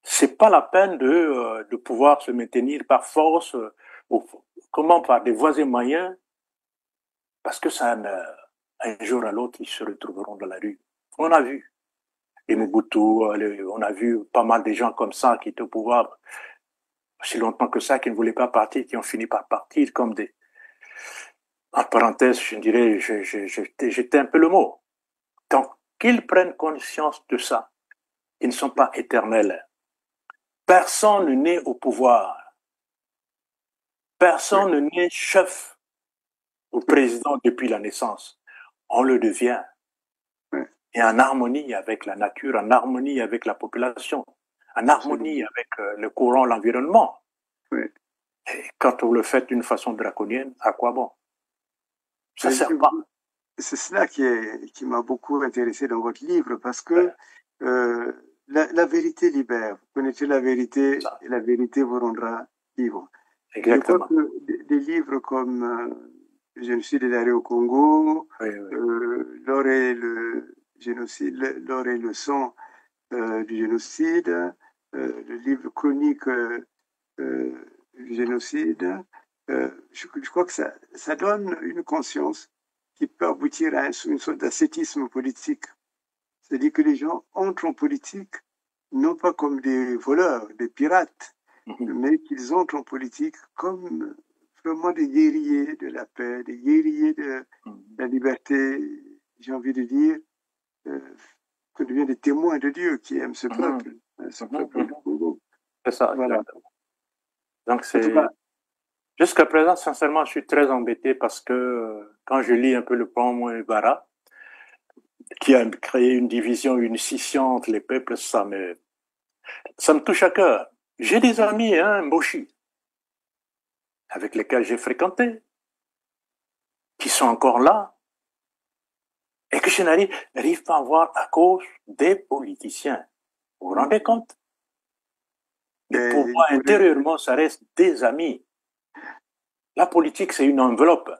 C'est pas la peine de pouvoir se maintenir par force, comment par des voies et moyens, parce que ça, un jour à l'autre, ils se retrouveront dans la rue. On a vu les Mobutu, on a vu pas mal de gens comme ça qui étaient au pouvoir. aussi longtemps que ça, qui ne voulaient pas partir, qui ont fini par partir comme des... En parenthèse, je dirais, j'étais un peu le mot. Donc, qu'ils prennent conscience de ça. Ils ne sont pas éternels. Personne n'est au pouvoir. Personne n'est chef ou président depuis la naissance. On le devient. Et en harmonie avec la nature, en harmonie avec la population, en harmonie avec le courant, l'environnement. Et quand vous le faites d'une façon draconienne, à quoi bon? Ça ne sert pas. C'est cela qui m'a beaucoup intéressé dans votre livre, parce que la vérité libère. Vous connaissez la vérité, et la vérité vous rendra libre. Exactement. Je crois que des livres comme Le génocide et l'arrêt au Congo, L'or et le génocide, L'or et le sang du génocide, le livre chronique du génocide, je crois que ça donne une conscience qui peut aboutir à une sorte d'ascétisme politique. C'est-à-dire que les gens entrent en politique non pas comme des voleurs, des pirates, mais qu'ils entrent en politique comme vraiment des guerriers de la paix, des guerriers de la liberté, j'ai envie de dire, qu'on devient des témoins de Dieu qui aiment ce peuple, ce peuple du Congo. C'est ça, voilà. Donc c'est... Jusqu'à présent, sincèrement, je suis très embêté parce que quand je lis un peu le plan Mouébara, qui a créé une division, une scission entre les peuples, ça me touche à cœur. J'ai des amis, Mboshi, avec lesquels j'ai fréquenté, qui sont encore là, et que je n'arrive pas à voir à cause des politiciens. Vous vous rendez compte? Mais pour moi, intérieurement, ça reste des amis. La politique, c'est une enveloppe.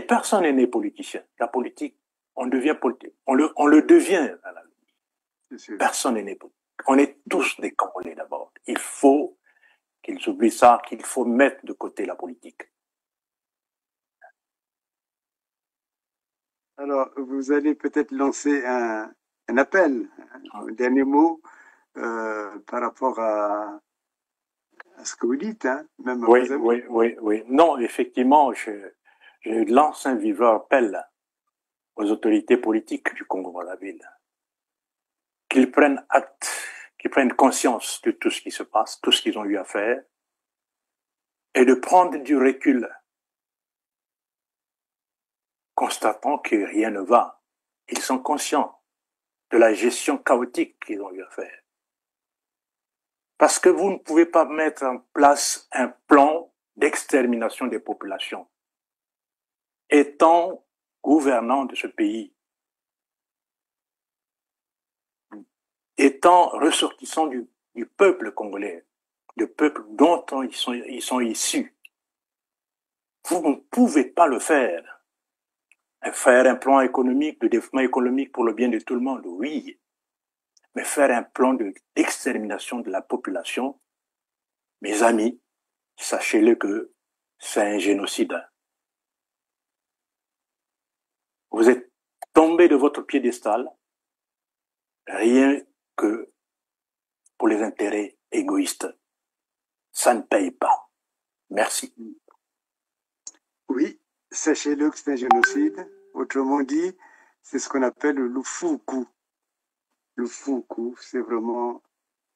Personne n'est né politicien. La politique, on devient politique. On le devient. Personne n'est né politique. On est tous des Congolais d'abord. Il faut qu'ils oublient ça, qu'il faut mettre de côté la politique. Alors, vous allez peut-être lancer un appel, un dernier mot par rapport à ce que vous dites, même à vos amis. Oui. Non, effectivement, je lance un vivant appel aux autorités politiques du Congo-Brazzaville qu'ils prennent acte, qu'ils prennent conscience de tout ce qui se passe, tout ce qu'ils ont eu à faire, et de prendre du recul, constatant que rien ne va. Ils sont conscients de la gestion chaotique qu'ils ont eu à faire. Parce que vous ne pouvez pas mettre en place un plan d'extermination des populations. Étant gouvernant de ce pays, étant ressortissant du peuple congolais, du peuple dont ils sont issus, vous ne pouvez pas le faire. Faire un plan économique, de développement économique pour le bien de tout le monde, oui. Mais faire un plan d'extermination de la population, mes amis, sachez-le que c'est un génocide. Vous êtes tombés de votre piédestal, rien que pour les intérêts égoïstes. Ça ne paye pas. Merci. Oui, sachez-le que c'est un génocide. Autrement dit, c'est ce qu'on appelle le Lufuku. Le Fuku, c'est vraiment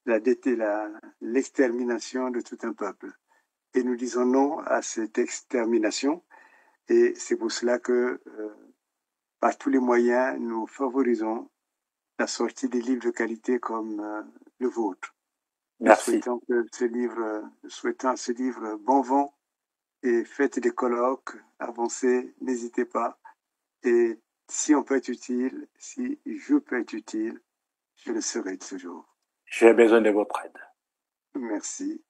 l'extermination de tout un peuple. Et nous disons non à cette extermination. Et c'est pour cela que, par tous les moyens, nous favorisons la sortie des livres de qualité comme le vôtre. Merci. Nous souhaitons à ce livre bon vent et faites des colloques, avancez, n'hésitez pas. Et si on peut être utile, si je peux être utile, je le serai toujours. J'ai besoin de votre aide. Merci.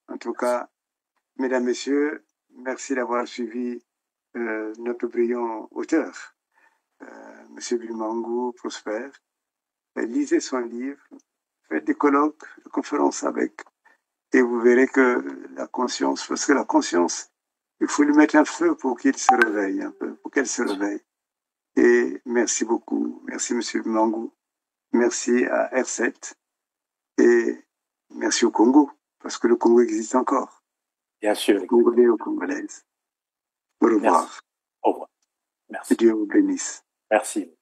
En tout cas, mesdames, messieurs, merci d'avoir suivi notre brillant auteur, Monsieur Bilmangou Prosper. Lisez son livre, faites des colloques, des conférences avec, et vous verrez que la conscience, parce que la conscience, il faut lui mettre un feu pour qu'il se réveille un peu, pour qu'elle se réveille. Et merci beaucoup. Merci, Monsieur Bilmangou. Merci à R7. Et Merci au Congo, parce que le Congo existe encore. Bien sûr. Aux Congolais et aux Congolaises. Au revoir. Merci. Au revoir. Merci. Que Dieu vous bénisse. Merci.